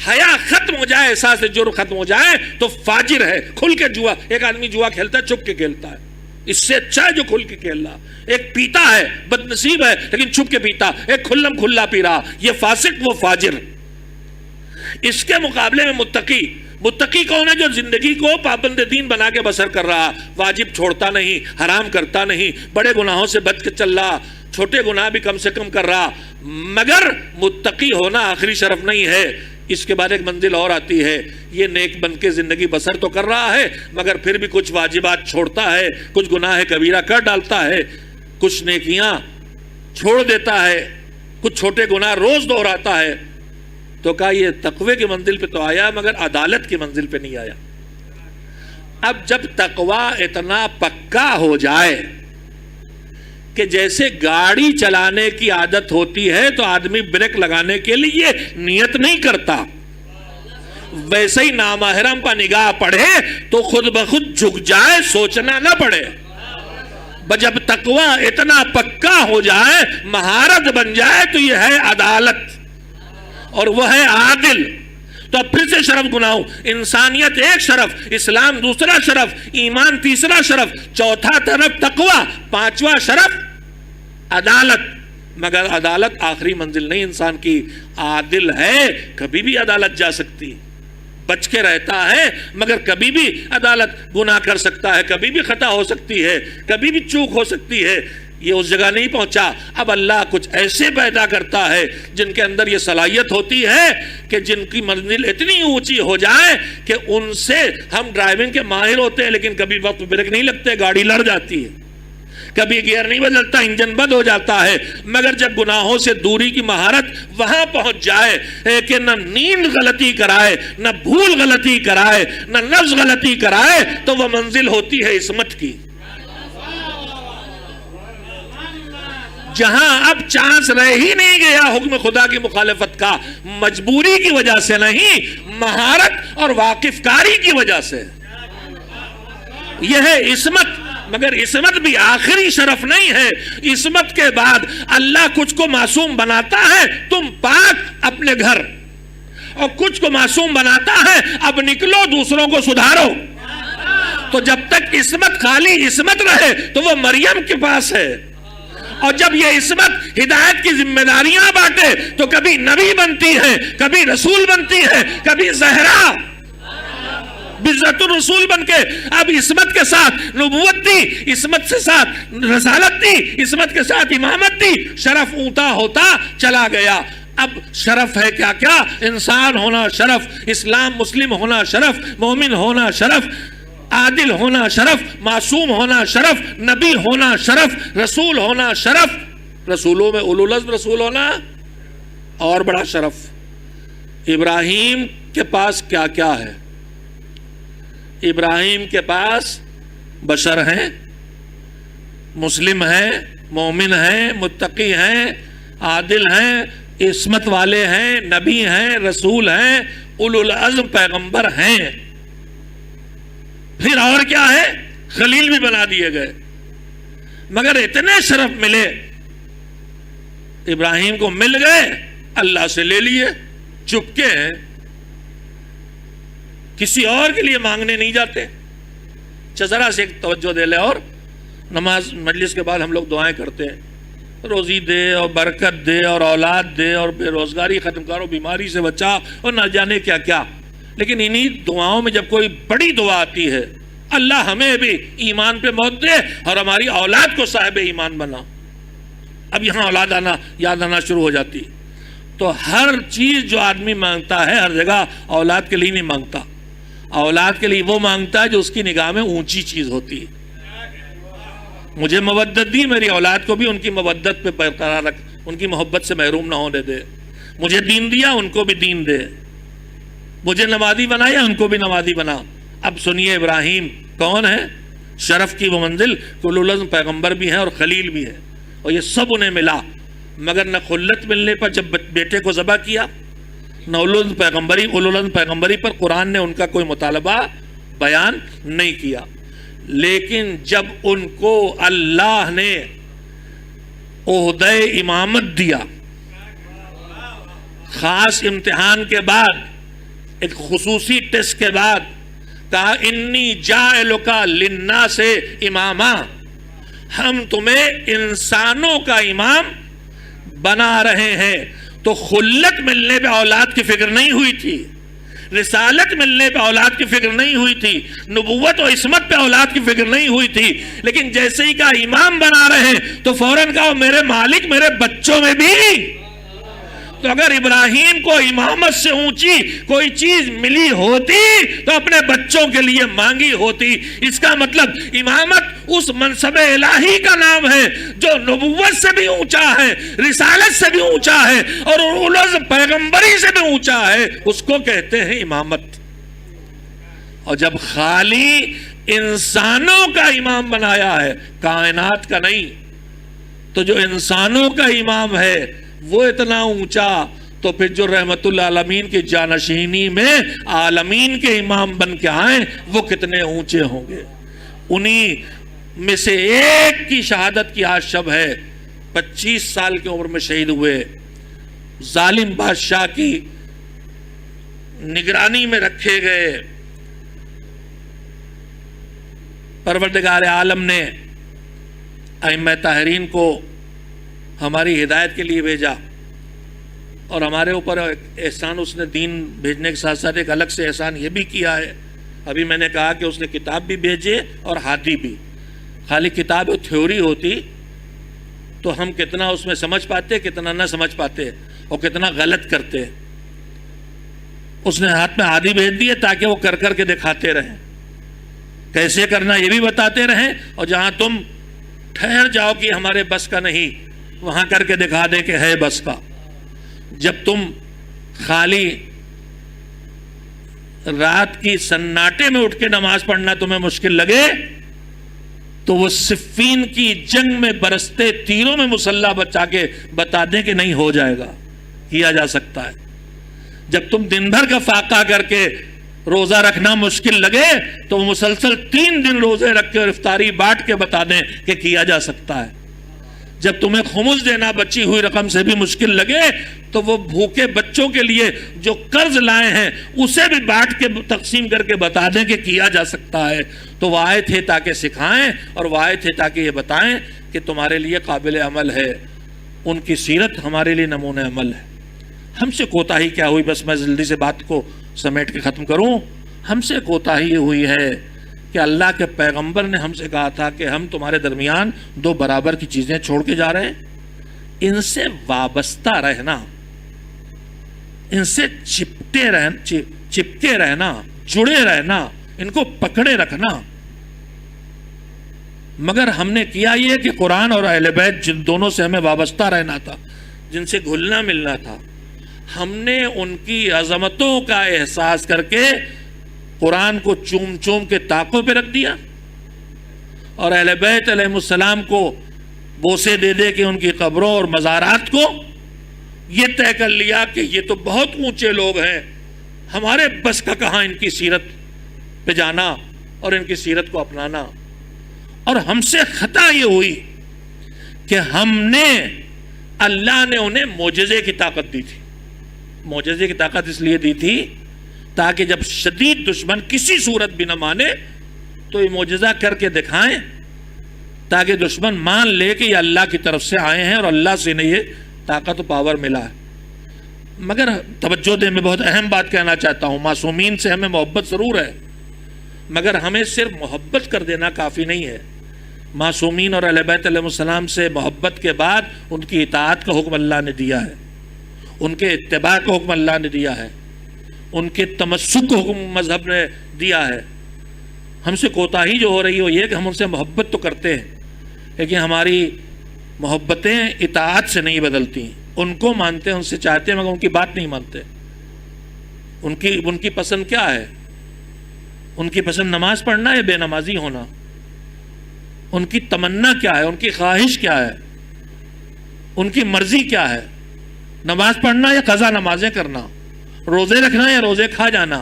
حیا ختم ہو جائے، احساس جرم ختم ہو جائے تو فاجر ہے۔ کھل کے جوا، ایک آدمی جوا کھیلتا ہے چھپ کے کھیلتا ہے، اس سے اچھا ہے جو کھل کے کھیل رہا۔ ایک پیتا ہے، بد نصیب ہے لیکن چھپ کے پیتا، ایک کھلم کھلا پی رہا، یہ فاسق وہ فاجر۔ اس کے مقابلے میں متقی کون ہے؟ جو زندگی کو پابند دین بنا کے بسر کر رہا، واجب چھوڑتا نہیں، حرام کرتا نہیں، بڑے گناہوں سے بچ کے چل رہا، چھوٹے گناہ بھی کم سے کم کر رہا۔ مگر متقی ہونا آخری شرف نہیں ہے، اس کے بعد ایک منزل اور آتی ہے۔ یہ نیک بن کے زندگی بسر تو کر رہا ہے مگر پھر بھی کچھ واجبات چھوڑتا ہے، کچھ گناہ کبیرہ کر ڈالتا ہے، کچھ نیکیاں چھوڑ دیتا ہے، کچھ چھوٹے گناہ روز دہراتا ہے۔ تو کہا یہ تقوی کی منزل پہ تو آیا مگر عدالت کی منزل پہ نہیں آیا۔ اب جب تقوی اتنا پکا ہو جائے کہ جیسے گاڑی چلانے کی عادت ہوتی ہے تو آدمی بریک لگانے کے لیے نیت نہیں کرتا، ویسے ہی نامحرم پر نگاہ پڑے تو خود بخود جھک جائے، سوچنا نہ پڑے۔ جب تقوی اتنا پکا ہو جائے، مہارت بن جائے، تو یہ ہے عدالت اور وہ ہے عادل۔ تو اب پھر سے شرف گناہوں، انسانیت ایک شرف، اسلام دوسرا شرف، ایمان تیسرا شرف، چوتھا طرف تقوی، پانچواں شرف عدالت۔ مگر عدالت آخری منزل نہیں انسان کی، عادل ہے، کبھی بھی عدالت جا سکتی، بچ کے رہتا ہے، مگر کبھی بھی عدالت گناہ کر سکتا ہے، کبھی بھی خطا ہو سکتی ہے، کبھی بھی چوک ہو سکتی ہے۔ یہ اس جگہ نہیں پہنچا، اب اللہ کچھ ایسے پیدا کرتا ہے جن کے اندر یہ صلاحیت ہوتی ہے کہ جن کی منزل اتنی اونچی ہو جائے کہ ان سے ہم ڈرائیونگ کے ماہر ہوتے ہیں لیکن کبھی وقت بریک نہیں لگتے، گاڑی لڑ جاتی ہے، کبھی گیئر نہیں بدلتا، انجن بند ہو جاتا ہے۔ مگر جب گناہوں سے دوری کی مہارت وہاں پہنچ جائے کہ نہ نیند غلطی کرائے، نہ بھول غلطی کرائے، نہ نفس غلطی کرائے، تو وہ منزل ہوتی ہے عصمت کی، جہاں اب چانس رہ ہی نہیں گیا حکم خدا کی مخالفت کا، مجبوری کی وجہ سے نہیں، مہارت اور واقف کاری کی وجہ سے۔ یہ ہے عصمت۔ مگر عصمت بھی آخری شرف نہیں ہے، عصمت کے بعد اللہ کچھ کو معصوم بناتا ہے، تم پاک اپنے گھر، اور کچھ کو معصوم بناتا ہے، اب نکلو دوسروں کو سدھارو۔ تو جب تک عصمت خالی عصمت رہے تو وہ مریم کے پاس ہے، اور جب یہ عصمت ہدایت کی ذمہ داریاں بانٹے تو کبھی نبی بنتی ہے، کبھی رسول بنتی ہے، کبھی زہرا بذات الرسول بن کے اب عصمت کے ساتھ نبوت دی، عصمت کے ساتھ رسالت دی، عصمت کے ساتھ امامت دی، شرف اونتا ہوتا چلا گیا۔ اب شرف ہے کیا کیا؟ انسان ہونا شرف، اسلام مسلم ہونا شرف، مومن ہونا شرف، عادل ہونا شرف، معصوم ہونا شرف، نبی ہونا شرف، رسول ہونا شرف، رسولوں میں اولو العزم رسول ہونا اور بڑا شرف۔ ابراہیم کے پاس کیا کیا ہے؟ ابراہیم کے پاس بشر ہیں، مسلم ہیں، مومن ہیں، متقی ہیں، عادل ہیں، عصمت والے ہیں، نبی ہیں، رسول ہیں، اولو العزم پیغمبر ہیں۔ پھر اور کیا ہے؟ خلیل بھی بنا دیے گئے۔ مگر اتنے شرف ملے، ابراہیم کو مل گئے، اللہ سے لے لیے، چپکے ہیں، کسی اور کے لیے مانگنے نہیں جاتے۔ ذرا سے ایک توجہ دے لے، اور نماز مجلس کے بعد ہم لوگ دعائیں کرتے ہیں، روزی دے اور برکت دے اور اولاد دے اور بے روزگاری ختم کرو، بیماری سے بچا، اور نہ جانے کیا کیا۔ لیکن انہی دعاؤں میں جب کوئی بڑی دعا آتی ہے، اللہ ہمیں بھی ایمان پہ موت دے اور ہماری اولاد کو صاحب ایمان بنا، اب یہاں اولاد آنا یاد آنا شروع ہو جاتی۔ تو ہر چیز جو آدمی مانگتا ہے ہر جگہ اولاد کے لیے نہیں مانگتا، اولاد کے لیے وہ مانگتا ہے جو اس کی نگاہ میں اونچی چیز ہوتی ہے۔ مجھے مودت دی، میری اولاد کو بھی ان کی مودت پہ برقرار رکھ، ان کی محبت سے محروم نہ ہونے دے۔ مجھے دین دیا، ان کو بھی دین دے۔ مجھے نمازی بنایا، ان کو بھی نمازی بنا۔ اب سنیے ابراہیم کون ہے؟ شرف کی وہ منزل، اولو العزم پیغمبر بھی ہیں اور خلیل بھی ہے، اور یہ سب انہیں ملا۔ مگر نہ خلت ملنے پر جب بیٹے کو ذبح کیا، نہ اولو العزم پیغمبری پر قرآن نے ان کا کوئی مطالبہ بیان نہیں کیا۔ لیکن جب ان کو اللہ نے عہدہ امامت دیا، خاص امتحان کے بعد، ایک خصوصی ٹیسٹ کے بعد، کہا انی جاعلک للناس اماما، ہم تمہیں انسانوں کا امام بنا رہے ہیں۔ تو خلت ملنے پہ اولاد کی فکر نہیں ہوئی تھی، رسالت ملنے پہ اولاد کی فکر نہیں ہوئی تھی، نبوت و عصمت پہ اولاد کی فکر نہیں ہوئی تھی، لیکن جیسے ہی کہا امام بنا رہے ہیں تو فوراً کہا میرے مالک میرے بچوں میں بھی۔ تو اگر ابراہیم کو امامت سے اونچی کوئی چیز ملی ہوتی تو اپنے بچوں کے لیے مانگی ہوتی۔ اس کا مطلب امامت اس منصب الہی کا نام ہے جو نبوت سے بھی اونچا ہے، رسالت سے بھی اونچا ہے، اور اولو العزم پیغمبری سے بھی اونچا ہے، اس کو کہتے ہیں امامت۔ اور جب خالی انسانوں کا امام بنایا ہے، کائنات کا نہیں، تو جو انسانوں کا امام ہے وہ اتنا اونچا، تو پھر جو رحمت اللہ عالمین کی جانشینی میں عالمین کے امام بن کے آئیں وہ کتنے اونچے ہوں گے۔ انہی میں سے ایک کی شہادت کی آج شب ہے. 25 سال کی عمر میں شہید ہوئے. ظالم بادشاہ کی نگرانی میں رکھے گئے. پروردگار عالم نے ائمہ طاہرین کو ہماری ہدایت کے لیے بھیجا، اور ہمارے اوپر احسان اس نے دین بھیجنے کے ساتھ ساتھ ایک الگ سے احسان یہ بھی کیا ہے. ابھی میں نے کہا کہ اس نے کتاب بھی بھیجے اور ہادی بھی. خالی کتاب تھیوری ہوتی تو ہم کتنا اس میں سمجھ پاتے، کتنا نہ سمجھ پاتے، اور کتنا غلط کرتے. اس نے ہاتھ میں ہادی بھیج دیے تاکہ وہ کر کر کے دکھاتے رہیں، کیسے کرنا یہ بھی بتاتے رہیں، اور جہاں تم ٹھہر جاؤ کہ ہمارے بس کا نہیں، وہاں کر کے دکھا دیں کہ ہے بس کا. جب تم خالی رات کی سناٹے میں اٹھ کے نماز پڑھنا تمہیں مشکل لگے تو وہ صفین کی جنگ میں برستے تیروں میں مسلح بچا کے بتا دیں کہ نہیں، ہو جائے گا، کیا جا سکتا ہے. جب تم دن بھر کا فاقہ کر کے روزہ رکھنا مشکل لگے تو وہ مسلسل 3 دن روزے رکھ کے اور افطاری بانٹ کے بتا دیں کہ کیا جا سکتا ہے. جب تمہیں خمس دینا بچی ہوئی رقم سے بھی مشکل لگے تو وہ بھوکے بچوں کے لیے جو قرض لائے ہیں اسے بھی بانٹ کے تقسیم کر کے بتا دیں کہ کیا جا سکتا ہے. تو وہ آئے تھے تاکہ سکھائیں، اور وہ آئے تھے تاکہ یہ بتائیں کہ تمہارے لیے قابل عمل ہے. ان کی سیرت ہمارے لیے نمونہ عمل ہے. ہم سے کوتاہی کیا ہوئی؟ بس میں جلدی سے بات کو سمیٹ کے ختم کروں. ہم سے کوتاہی ہوئی ہے کہ اللہ کے پیغمبر نے ہم سے کہا تھا کہ ہم تمہارے درمیان 2 برابر کی چیزیں چھوڑ کے جا رہے ہیں. ان سے وابستہ رہنا، ان سے چپکے رہنا، جڑے رہنا، ان کو پکڑے رکھنا. مگر ہم نے کیا یہ کہ قرآن اور اہل بیت جن دونوں سے ہمیں وابستہ رہنا تھا، جن سے گھلنا ملنا تھا، ہم نے ان کی عظمتوں کا احساس کر کے قرآن کو چوم چوم کے طاقوں پہ رکھ دیا، اور اہل بیت علیہ السلام کو بوسے دے دے کے ان کی قبروں اور مزارات کو یہ طے کر لیا کہ یہ تو بہت اونچے لوگ ہیں، ہمارے بس کا کہاں ان کی سیرت پہ جانا اور ان کی سیرت کو اپنانا. اور ہم سے خطا یہ ہوئی کہ اللہ نے انہیں معجزے کی طاقت دی تھی. معجزے کی طاقت اس لیے دی تھی تاکہ جب شدید دشمن کسی صورت بھی نہ مانے تو یہ معجزہ کر کے دکھائیں، تاکہ دشمن مان لے کہ یہ اللہ کی طرف سے آئے ہیں اور اللہ سے انہیں یہ طاقت و پاور ملا ہے. مگر توجہ دے، میں بہت اہم بات کہنا چاہتا ہوں. معصومین سے ہمیں محبت ضرور ہے، مگر ہمیں صرف محبت کر دینا کافی نہیں ہے. معصومین اور اہل بیت علیہ السلام سے محبت کے بعد ان کی اطاعت کا حکم اللہ نے دیا ہے، ان کے اتباع کا حکم اللہ نے دیا ہے، ان کے تمسک کا حکم مذہب نے دیا ہے. ہم سے کوتاہی جو ہو رہی ہے وہ یہ کہ ہم ان سے محبت تو کرتے ہیں، لیکن ہماری محبتیں اطاعت سے نہیں بدلتی. ان کو مانتے ہیں، ان سے چاہتے ہیں، مگر ان کی بات نہیں مانتے. ان کی پسند کیا ہے؟ ان کی پسند نماز پڑھنا یا بے نمازی ہونا؟ ان کی تمنا کیا ہے؟ ان کی خواہش کیا ہے؟ ان کی مرضی کیا ہے؟ نماز پڑھنا یا قضا نمازیں کرنا؟ روزے رکھنا یا روزے کھا جانا؟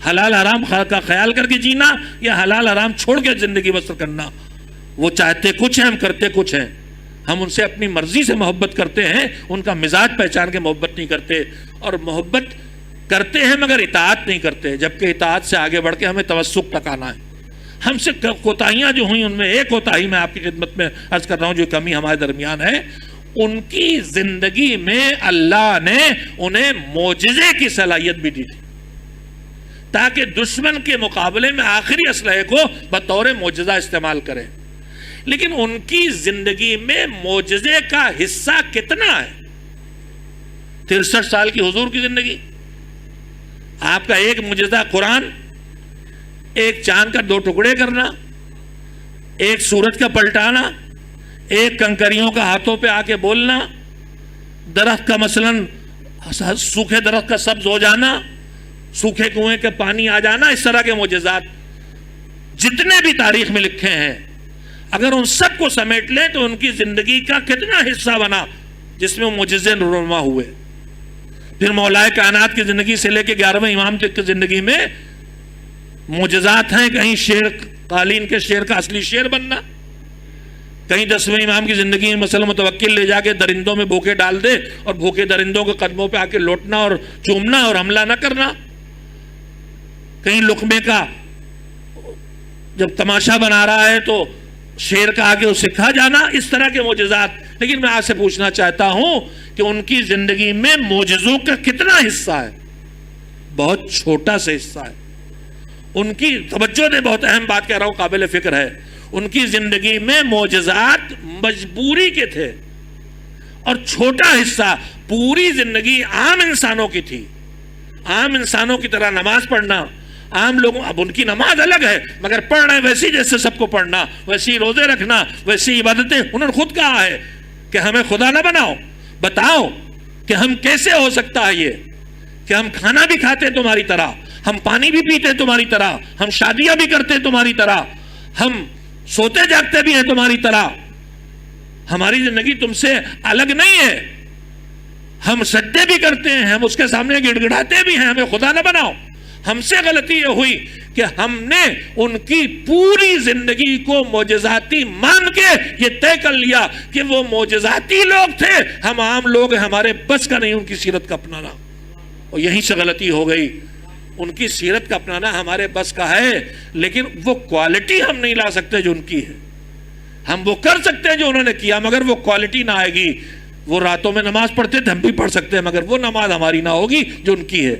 حلال حرام کا خیال کر کے جینا یا حلال حرام چھوڑ کے زندگی بسر کرنا؟ وہ چاہتے کچھ ہیں، ہم کرتے کچھ ہیں. ہم ان سے اپنی مرضی سے محبت کرتے ہیں، ان کا مزاج پہچان کے محبت نہیں کرتے، اور محبت کرتے ہیں مگر اطاعت نہیں کرتے، جبکہ اطاعت سے آگے بڑھ کے ہمیں توسق تک آنا ہے. ہم سے کوتاہیاں جو ہوئیں ان میں ایک کوتاہی میں آپ کی خدمت میں عرض کر رہا ہوں، جو کمی ہمارے درمیان ہے. ان کی زندگی میں اللہ نے انہیں معجزے کی صلاحیت بھی دی تھی تاکہ دشمن کے مقابلے میں آخری اسلحے کو بطور معجزہ استعمال کریں. لیکن ان کی زندگی میں معجزے کا حصہ کتنا ہے؟ 63 سال کی حضور کی زندگی، آپ کا ایک معجزہ قرآن، ایک چاند کا 2 ٹکڑے کرنا، ایک سورج کا پلٹانا، ایک کنکریوں کا ہاتھوں پہ آ کے بولنا، درخت کا مثلاً سوکھے درخت کا سبز ہو جانا، سوکھے کنویں کا پانی آ جانا. اس طرح کے معجزات جتنے بھی تاریخ میں لکھے ہیں، اگر ان سب کو سمیٹ لیں تو ان کی زندگی کا کتنا حصہ بنا جس میں معجزے نما ہوئے. پھر مولا کائنات کی زندگی سے لے کے 11ویں امام تک کی زندگی میں معجزات ہیں. کہیں شیر، قالین کے شیر کا اصلی شیر بننا، کہیں 10ویں امام کی زندگی میں مثلا متوکل لے جا کے درندوں میں بھوکے ڈال دے اور بھوکے درندوں کے قدموں پہ آ کے لوٹنا اور چومنا اور حملہ نہ کرنا. کہیں لقمے کا جب تماشا بنا رہا ہے تو شیر کا آگے اسے کھا جانا، اس طرح کے معجزات. لیکن میں آپ سے پوچھنا چاہتا ہوں کہ ان کی زندگی میں معجزوں کا کتنا حصہ ہے؟ بہت چھوٹا سا حصہ ہے. ان کی توجہ نے بہت اہم بات کہہ رہا ہوں، قابل فکر ہے. ان کی زندگی میں معجزات مجبوری کے تھے اور چھوٹا حصہ پوری زندگی عام انسانوں کی تھی. عام انسانوں کی طرح نماز پڑھنا، عام لوگوں، اب ان کی نماز الگ ہے مگر پڑھ رہے ہیں ویسی جیسے سب کو پڑھنا، ویسی روزے رکھنا، ویسی عبادتیں. انہوں نے خود کہا ہے کہ ہمیں خدا نہ بناؤ، بتاؤ کہ ہم کیسے ہو سکتا ہے یہ کہ ہم کھانا بھی کھاتے تمہاری طرح، ہم پانی بھی پیتے تمہاری طرح، ہم شادیاں بھی کرتے تمہاری طرح، ہم سوتے جاگتے بھی ہیں تمہاری طرح، ہماری زندگی تم سے الگ نہیں ہے، ہم سجدے بھی کرتے ہیں، ہم اس کے سامنے گڑ گڑاتے بھی ہیں، ہمیں خدا نہ بناؤ. ہم سے غلطی یہ ہوئی کہ ہم نے ان کی پوری زندگی کو معجزاتی مان کے یہ طے کر لیا کہ وہ معجزاتی لوگ تھے، ہم عام لوگ ہیں، ہمارے بس کا نہیں ان کی سیرت کا اپنانا. اور یہیں سے غلطی ہو گئی. ان کی سیرت کا اپنانا ہمارے بس کا ہے لیکن وہ کوالٹی ہم نہیں لا سکتے جو ان کی ہے. ہم وہ کر سکتے ہیں جو انہوں نے کیا مگر وہ کوالٹی نہ آئے گی. وہ راتوں میں نماز پڑھتے تھے، ہم بھی پڑھ سکتے ہیں مگر وہ نماز ہماری نہ ہوگی جو ان کی ہے.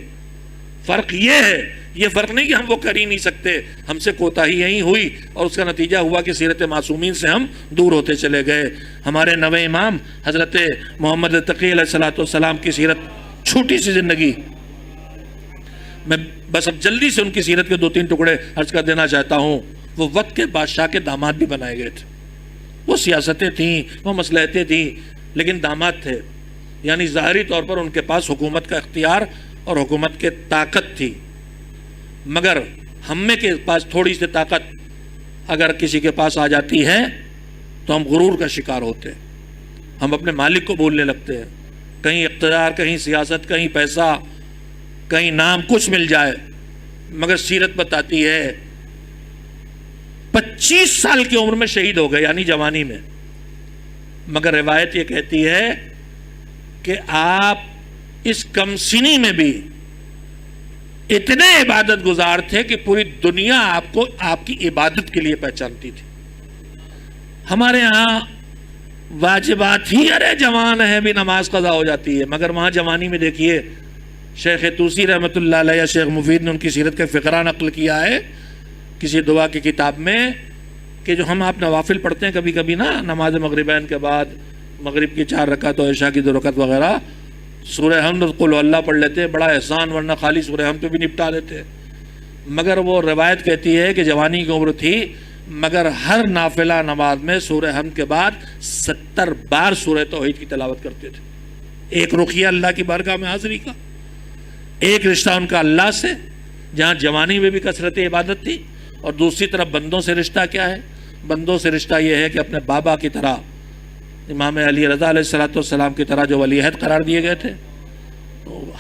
فرق یہ ہے، یہ فرق نہیں کہ ہم وہ کر ہی نہیں سکتے، ہم سے کوتاہی یہی ہوئی اور اس کا نتیجہ ہوا کہ سیرت معصومین سے ہم دور ہوتے چلے گئے. ہمارے نویں امام حضرت محمد تقی علیہ السلام کی سیرت، چھوٹی سی زندگی. میں بس اب جلدی سے ان کی سیرت کے 2-3 ٹکڑے عرض کر دینا چاہتا ہوں. وہ وقت کے بادشاہ کے داماد بھی بنائے گئے تھے. وہ سیاستیں تھیں، وہ مصلحتیں تھیں لیکن داماد تھے. یعنی ظاہری طور پر ان کے پاس حکومت کا اختیار اور حکومت کے طاقت تھی مگر ہم کے پاس تھوڑی سی طاقت اگر کسی کے پاس آ جاتی ہے تو ہم غرور کا شکار ہوتے ہیں. ہم اپنے مالک کو بھولنے لگتے ہیں. کہیں اقتدار، کہیں سیاست، کہیں پیسہ، کہیں نام، کچھ مل جائے. مگر سیرت بتاتی ہے 25 سال کی عمر میں شہید ہو گئے یعنی جوانی میں. مگر روایت یہ کہتی ہے کہ آپ اس کم سنی میں بھی اتنے عبادت گزار تھے کہ پوری دنیا آپ کو آپ کی عبادت کے لیے پہچانتی تھی. ہمارے ہاں واجبات ہی ارے جوان ہے بھی نماز قضا ہو جاتی ہے مگر وہاں جوانی میں دیکھیے شیخ توسی رحمۃ اللہ علیہ، شیخ مفید نے ان کی سیرت کا فقرہ نقل کیا ہے کسی دعا کی کتاب میں کہ جو ہم آپ نوافل پڑھتے ہیں کبھی کبھی نا نماز مغربین کے بعد، مغرب کی 4 رکعت اور عشاء کی 2 رکعت وغیرہ، سورہ حمد اور قل اللہ پڑھ لیتے ہیں، بڑا احسان، ورنہ خالی سورہ حمد پہ بھی نپٹا دیتے. مگر وہ روایت کہتی ہے کہ جوانی کی عمر تھی مگر ہر نافلہ نماز میں سورہ حمد کے بعد 70 بار سورہ توحید کی تلاوت کرتے تھے. ایک رخیہ اللہ کی بارگاہ میں حاضری کا، ایک رشتہ ان کا اللہ سے جہاں جوانی میں بھی کثرت عبادت تھی، اور دوسری طرف بندوں سے رشتہ کیا ہے؟ بندوں سے رشتہ یہ ہے کہ اپنے بابا کی طرح، امام علی رضا علیہ السلام کی طرح جو ولی عہد قرار دیے گئے تھے.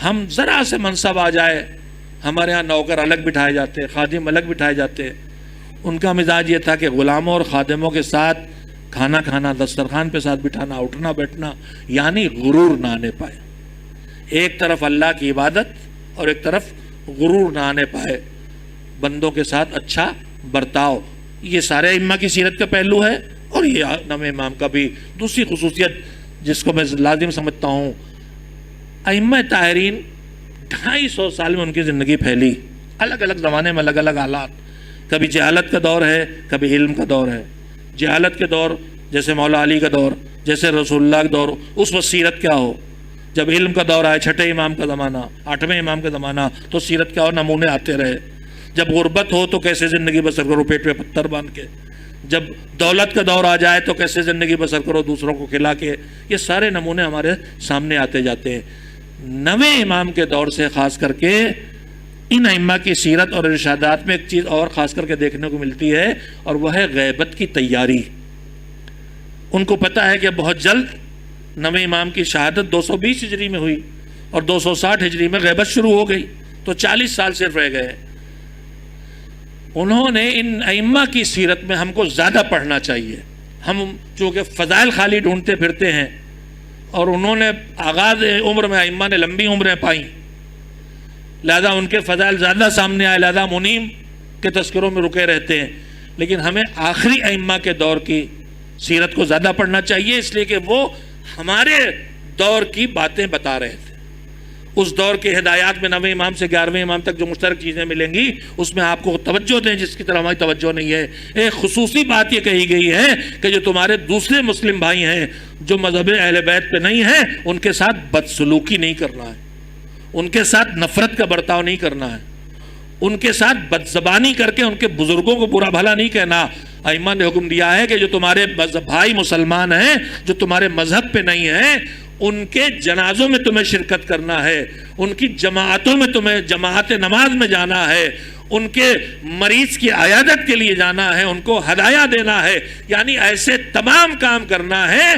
ہم ذرا سے منصب آ جائے، ہمارے ہاں نوکر الگ بٹھائے جاتے، خادم الگ بٹھائے جاتے. ان کا مزاج یہ تھا کہ غلاموں اور خادموں کے ساتھ کھانا کھانا، دسترخوان پہ ساتھ بٹھانا، اٹھنا بیٹھنا، یعنی غرور نہ آنے پائے. ایک طرف اللہ کی عبادت اور ایک طرف غرور نہ آنے پائے، بندوں کے ساتھ اچھا برتاؤ. یہ سارے ائمہ کی سیرت کا پہلو ہے. اور یہ نویں امام کا بھی دوسری خصوصیت جس کو میں لازم سمجھتا ہوں، ائمہ طاہرین 250 سال میں ان کی زندگی پھیلی، الگ الگ زمانے میں الگ الگ حالات. کبھی جہالت کا دور ہے، کبھی علم کا دور ہے. جہالت کے دور جیسے مولا علی کا دور، جیسے رسول اللہ کا دور، اس وقت سیرت کیا ہو. جب علم کا دور آئے، 6 امام کا زمانہ، 8ویں امام کا زمانہ، تو سیرت کیا ہو، نمونے آتے رہے. جب غربت ہو تو کیسے زندگی بسر کرو پیٹ پہ پتھر باندھ کے. جب دولت کا دور آ جائے تو کیسے زندگی بسر کرو دوسروں کو کھلا کے. یہ سارے نمونے ہمارے سامنے آتے جاتے ہیں. 9ویں امام کے دور سے خاص کر کے ان ائمہ کی سیرت اور ارشادات میں ایک چیز اور خاص کر کے دیکھنے کو ملتی ہے، اور وہ ہے غیبت کی تیاری. ان کو پتہ ہے کہ بہت جلد 9ویں امام کی شہادت 220 ہجری میں ہوئی اور 260 ہجری میں غیبت شروع ہو گئی، تو 40 سال صرف رہ گئے. انہوں نے ان ائمہ کی سیرت میں ہم کو زیادہ پڑھنا چاہیے، ہم چونکہ فضائل خالی ڈھونڈتے پھرتے ہیں اور انہوں نے آغاز عمر میں ائمہ نے لمبی عمریں پائیں، لہذا ان کے فضائل زیادہ سامنے آئے، لہذا منیم کے تذکروں میں رکے رہتے ہیں، لیکن ہمیں آخری ائمہ کے دور کی سیرت کو زیادہ پڑھنا چاہیے، اس لیے کہ وہ ہمارے دور کی باتیں بتا رہے تھے۔ اس دور کے ہدایات میں 9ویں امام سے 11ویں امام تک جو مشترک چیزیں ملیں گی اس میں آپ کو توجہ دیں جس کی طرف ہماری توجہ نہیں ہے۔ ایک خصوصی بات یہ کہی گئی ہے کہ جو تمہارے دوسرے مسلم بھائی ہیں جو مذہب اہل بیت پہ نہیں ہیں ان کے ساتھ بدسلوکی نہیں کرنا ہے، ان کے ساتھ نفرت کا برتاؤ نہیں کرنا ہے، ان کے ساتھ بدزبانی کر کے ان کے بزرگوں کو برا بھلا نہیں کہنا۔ ائمہ نے حکم دیا ہے کہ جو تمہارے بھائی مسلمان ہیں جو تمہارے مذہب پہ نہیں ہیں ان کے جنازوں میں تمہیں شرکت کرنا ہے، ان کی جماعتوں میں تمہیں جماعت نماز میں جانا ہے، ان کے مریض کی عیادت کے لیے جانا ہے، ان کو ہدایہ دینا ہے، یعنی ایسے تمام کام کرنا ہے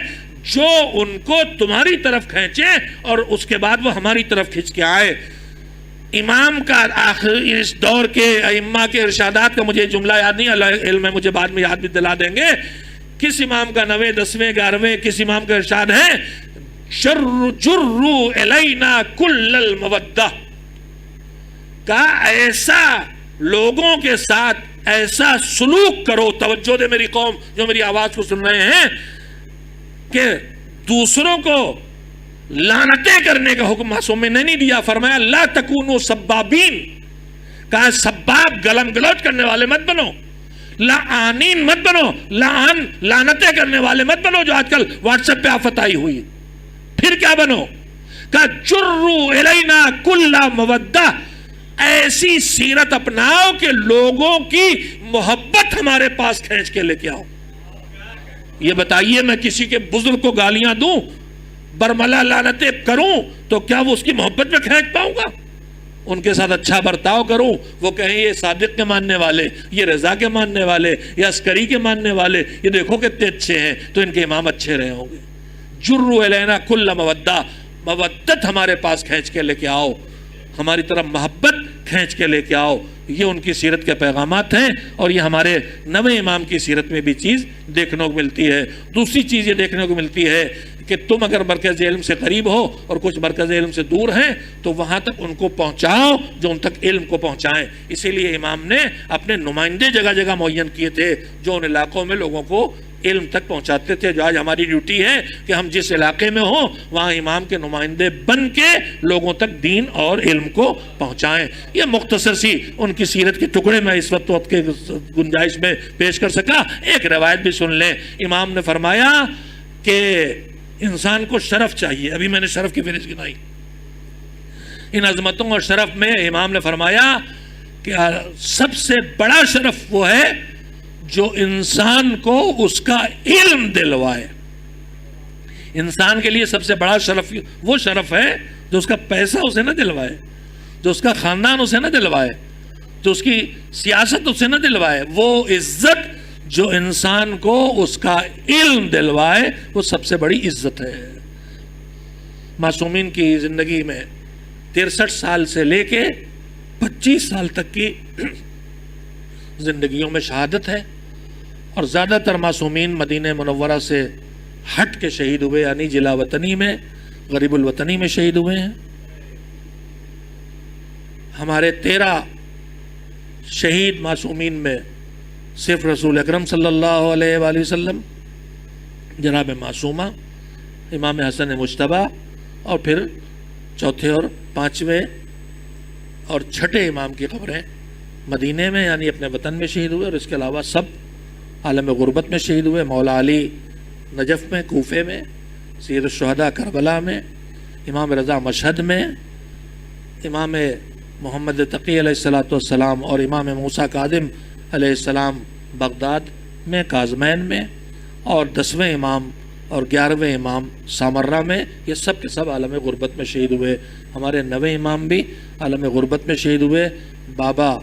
جو ان کو تمہاری طرف کھینچے اور اس کے بعد وہ ہماری طرف کھینچ کے آئے۔ امام کا آخر اس دور کے ائمہ کے ارشادات کا مجھے جملہ یاد نہیں، اللہ علم ہے مجھے بعد میں یاد بھی دلا دیں گے، کس امام کا 9ویں 10ویں 11ویں کس امام کا ارشاد ہے، جروا الینا کل المودہ، کا ایسا لوگوں کے ساتھ ایسا سلوک کرو، توجہ دے میری قوم جو میری آواز کو سن رہے ہیں، کہ دوسروں کو لعنتیں کرنے کا حکم معصوم نے نہیں دیا، فرمایا لا تکونوا سبابین، کہا سباب گلم گلوچ کرنے والے مت بنو، لعانین مت بنو، لعنتیں کرنے والے مت بنو جو آج کل واٹس ایپ پہ آفت آئی ہوئی، پھر کیا بنو، کہا جروا الینا کل مودہ، ایسی سیرت اپناؤ کہ لوگوں کی محبت ہمارے پاس کھینچ کے لے کے آؤ۔ یہ بتائیے میں کسی کے بزرگ کو گالیاں دوں، برملا لعنتیں کروں تو کیا وہ اس کی محبت میں کھینچ پاؤں گا؟ ان کے ساتھ اچھا برتاؤ کروں، وہ کہیں یہ صادق کے ماننے والے، یہ رضا کے ماننے والے، یہ عسکری کے ماننے والے، یہ دیکھو کتنے اچھے ہیں، تو ان کے امام اچھے رہے ہوں گے۔ جروا الینا کل مودہ، مودت ہمارے پاس کھینچ کے لے کے آؤ، ہماری طرف محبت کھینچ کے لے کے آؤ۔ یہ ان کی سیرت کے پیغامات ہیں اور یہ ہمارے 9ویں امام کی سیرت میں بھی چیز دیکھنے کو ملتی ہے۔ دوسری چیز یہ دیکھنے کو ملتی ہے کہ تم اگر مرکز علم سے قریب ہو اور کچھ مرکز علم سے دور ہیں تو وہاں تک ان کو پہنچاؤ جو ان تک علم کو پہنچائیں۔ اسی لیے امام نے اپنے نمائندے جگہ جگہ معین کیے تھے جو ان علاقوں میں لوگوں کو علم تک پہنچاتے تھے۔ جو آج ہماری ڈیوٹی ہے کہ ہم جس علاقے میں ہوں وہاں امام کے نمائندے بن کے لوگوں تک دین اور علم کو پہنچائیں۔ یہ مختصر سی ان کی سیرت کے ٹکڑے میں اس وقت کے گنجائش میں پیش کر سکا۔ ایک روایت بھی سن لیں۔ امام نے فرمایا کہ انسان کو شرف چاہیے، ابھی میں نے شرف کی فہرست گنائی، ان عظمتوں اور شرف میں امام نے فرمایا کہ سب سے بڑا شرف وہ ہے جو انسان کو اس کا علم دلوائے۔ انسان کے لیے سب سے بڑا شرف وہ شرف ہے جو اس کا پیسہ اسے نہ دلوائے، جو اس کا خاندان اسے نہ دلوائے، جو اس کی سیاست اسے نہ دلوائے۔ وہ عزت جو انسان کو اس کا علم دلوائے وہ سب سے بڑی عزت ہے۔ معصومین کی زندگی میں 63 سال سے لے کے 25 سال تک کی زندگیوں میں شہادت ہے، اور زیادہ تر معصومین مدینہ منورہ سے ہٹ کے شہید ہوئے، یعنی جلا وطنی میں، غریب الوطنی میں شہید ہوئے ہیں۔ ہمارے 13 شہید معصومین میں صرف رسول اکرم صلی اللہ علیہ وآلہ وسلم، جناب معصومہ، امام حسن مجتبیٰ، اور پھر چوتھے اور 5ویں اور 6ٹھے امام کی قبریں مدینے میں یعنی اپنے وطن میں شہید ہوئے، اور اس کے علاوہ سب عالم غربت میں شہید ہوئے۔ مولا علی نجف میں، کوفے میں، سید الشہداء کربلا میں، امام رضا مشہد میں، امام محمد تقی علیہ السلام اور امام موسیٰ کاظم علیہ السلام بغداد میں، کاظمین میں، اور 10ویں امام اور 11ویں امام سامرہ میں، یہ سب کے سب عالم غربت میں شہید ہوئے۔ ہمارے 9ویں امام بھی عالم غربت میں شہید ہوئے۔ بابا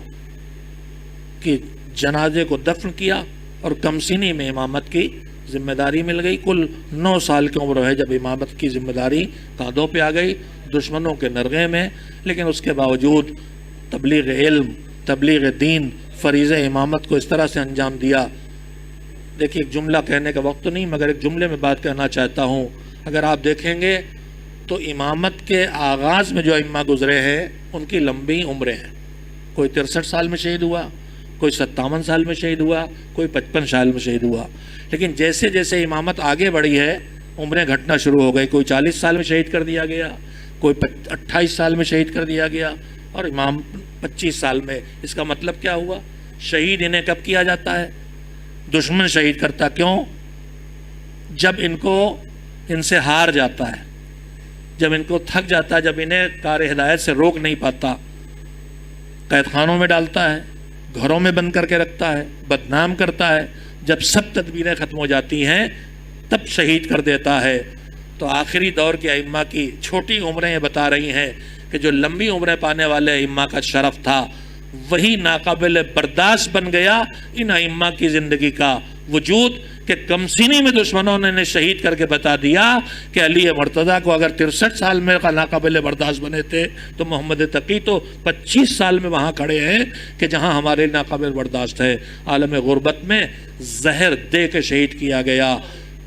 کی جنازے کو دفن کیا اور کمسینی میں امامت کی ذمہ داری مل گئی۔ کل 9 سال کی عمر ہے جب امامت کی ذمہ داری کاندھوں پہ آ گئی، دشمنوں کے نرغے میں، لیکن اس کے باوجود تبلیغ علم، تبلیغ دین، فریضہ امامت کو اس طرح سے انجام دیا دیکھیے ایک جملہ کہنے کا وقت تو نہیں، مگر ایک جملے میں بات کہنا چاہتا ہوں. اگر آپ دیکھیں گے تو امامت کے آغاز میں جو ائمہ گزرے ہیں ان کی لمبی عمریں ہیں. کوئی 63 سال میں شہید ہوا، کوئی 57 سال میں شہید ہوا، کوئی 55 سال میں شہید ہوا. لیکن جیسے جیسے امامت آگے بڑھی ہے عمریں گھٹنا شروع ہو گئی. کوئی 40 سال میں شہید کر دیا گیا، کوئی 28 سال میں شہید کر دیا گیا، اور امام 25 سال میں. اس کا مطلب کیا ہوا؟ شہید انہیں کب کیا جاتا ہے؟ دشمن شہید کرتا. کیوں؟ جب ان سے ہار جاتا ہے، جب ان کو تھک جاتا ہے، جب انہیں کار ہدایت سے روک نہیں پاتا، قید خانوں میں ڈالتا ہے، گھروں میں بند کر کے رکھتا ہے، بدنام کرتا ہے. جب سب تدبیریں ختم ہو جاتی ہیں تب شہید کر دیتا ہے. تو آخری دور کے ائمہ کی چھوٹی عمریں یہ بتا رہی ہیں کہ جو لمبی عمریں پانے والے ائمہ کا شرف تھا وہی ناقابل برداشت بن گیا ان ائمہ کی زندگی کا وجود کہ کمسینی میں دشمنوں نے شہید کر کے بتا دیا کہ علی مرتضیٰ کو اگر 63 سال میں ناقابل برداشت بنے تھے تو محمد تقی تو 25 سال میں وہاں کھڑے ہیں کہ جہاں ہمارے ناقابل برداشت ہے. عالم غربت میں زہر دے کے شہید کیا گیا.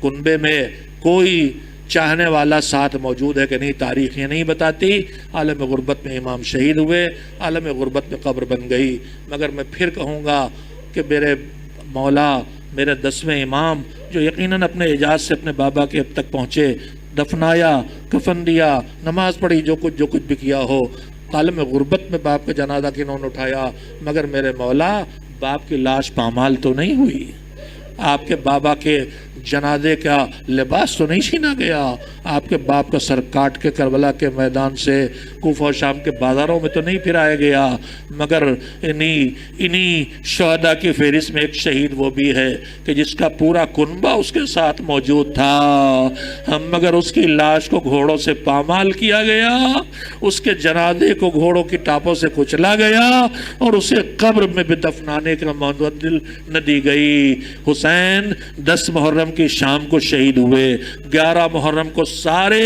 کنبے میں کوئی چاہنے والا ساتھ موجود ہے کہ نہیں تاریخ یہ نہیں بتاتی. عالم غربت میں امام شہید ہوئے، عالم غربت میں قبر بن گئی. مگر میں پھر کہوں گا کہ میرے مولا، میرے 10ویں امام جو یقیناً اپنے اعجاز سے اپنے بابا کے اب تک پہنچے، دفنایا، کفن دیا، نماز پڑھی، جو کچھ بھی کیا ہو، عالم غربت میں باپ کا جنازہ کنہوں نے اٹھایا. مگر میرے مولا باپ کی لاش پامال تو نہیں ہوئی، آپ کے بابا کے جنازے کا لباس تو نہیں چھینا گیا، آپ کے باپ کا سر کاٹ کے کربلا کے میدان سے کوفہ و شام کے بازاروں میں تو نہیں پھرایا گیا. مگر انہی شہداء کی فہرست میں ایک شہید وہ بھی ہے کہ جس کا پورا کنبہ اس کے ساتھ موجود تھا. مگر اس کی لاش کو گھوڑوں سے پامال کیا گیا، اس کے جنازے کو گھوڑوں کی ٹاپوں سے کچلا گیا اور اسے قبر میں بھی دفنانے کا مہلت نہ دی گئی. حسین 10 محرم کی شام کو شہید ہوئے. 11 محرم کو سارے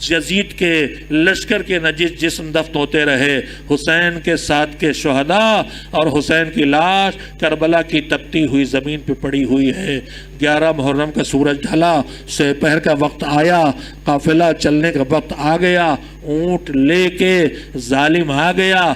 یزید کے لشکر کے نجس جسم دفن ہوتے رہے. حسین کے ساتھ کے شہداء اور حسین کی لاش کربلا کی تپتی ہوئی زمین پہ پڑی ہوئی ہے. 11 محرم کا سورج ڈھلا، سپہر کا وقت آیا، قافلہ چلنے کا وقت آ گیا، اونٹ لے کے ظالم آ گیا،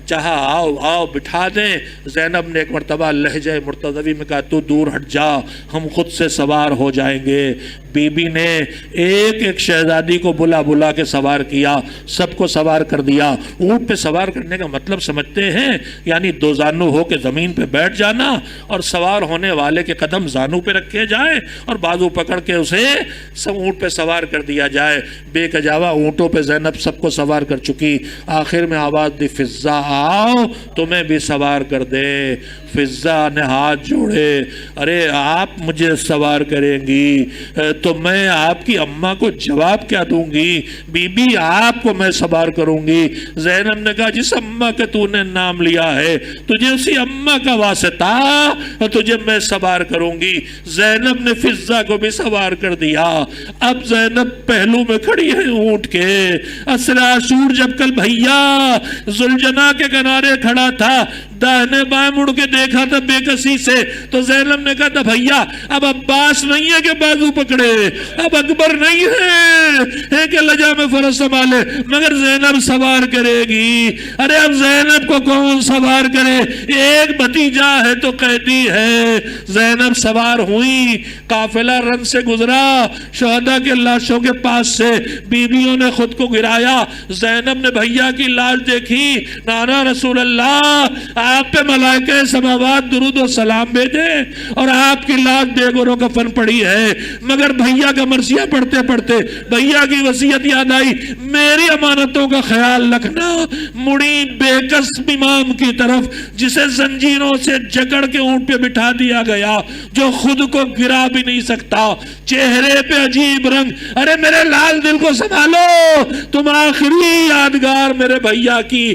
چاہا آؤ آؤ بٹھا دیں. زینب نے ایک مرتبہ لہجہ مرتضوی میں کہا تو دور ہٹ جا، ہم خود سے سوار ہو جائیں گے. بی بی نے ایک ایک شہزادی کو بلا بلا کے سوار کیا، سب کو سوار کر دیا. اونٹ پہ سوار کرنے کا مطلب سمجھتے ہیں یعنی دو زانو ہو کے زمین پہ بیٹھ جانا اور سوار ہونے والے کے قدم زانو پہ رکھے جائیں اور بازو پکڑ کے اسے سب اونٹ پہ سوار کر دیا جائے. بے کجاوا اونٹوں پہ زینب سب کو سوار کر چکی. آخر میں آواز دی فضا آؤ تمہیں بھی سوار کر دے. فضا نے ہاتھ جوڑے، ارے آپ مجھے سوار کریں گی تو میں آپ کی اماں کو جواب کیا دوں گی؟ بی بی آپ کو میں سوار کروں گی. زینب نے کہا جس اماں کے تو نے نام لیا ہے تجھے اسی اماں کا واسطہ تجھے میں سوار کروں گی. زینب نے فضا کو بھی سوار کر دیا. اب زینب پہلو میں کھڑی ہے اونٹ کے. اسرا شور جب کل بھیا زلجنا کے کنارے کھڑا تھا، داہنے بائیں مڑ کے دیکھا تھا بے کسی سے، تو زینب نے کہا تھا بھیا اب عباس نہیں ہے کہ بازو پکڑے، اب اکبر نہیں ہے کہ لجا میں فرس سنبھالے، مگر زینب سوار کرے گی. ارے اب زینب کو کون سوار کرے؟ ایک بھتیجا ہے تو قیدی ہے. زینب سوار ہوئی، قافلہ رن سے گزرا، شہداء کے لاشوں کے پاس سے بیویوں نے خود کو گرایا. زینب نے بھیا کی لاش دیکھی، نانا رسول اللہ آپ پہ ملائکہ سماوات درود و سلام بھیجے اور آپ کی لاش دیگوں و کفن پڑی ہے. مگر بھیا کا مرثیہ پڑھتے پڑھتے بھیا کی وصیت یاد آئی، میری امانتوں کا خیال رکھنا. مڑی بے کس امام کی طرف جسے زنجیروں سے جکڑ کے اونٹ پہ بٹھا دیا گیا، جو خود کو گرا بھی نہیں سکتا، چہرے پہ عجیب رنگ. ارے میرے لال دل کو سنبھالو، تم آخری یادگار میرے بھیا کی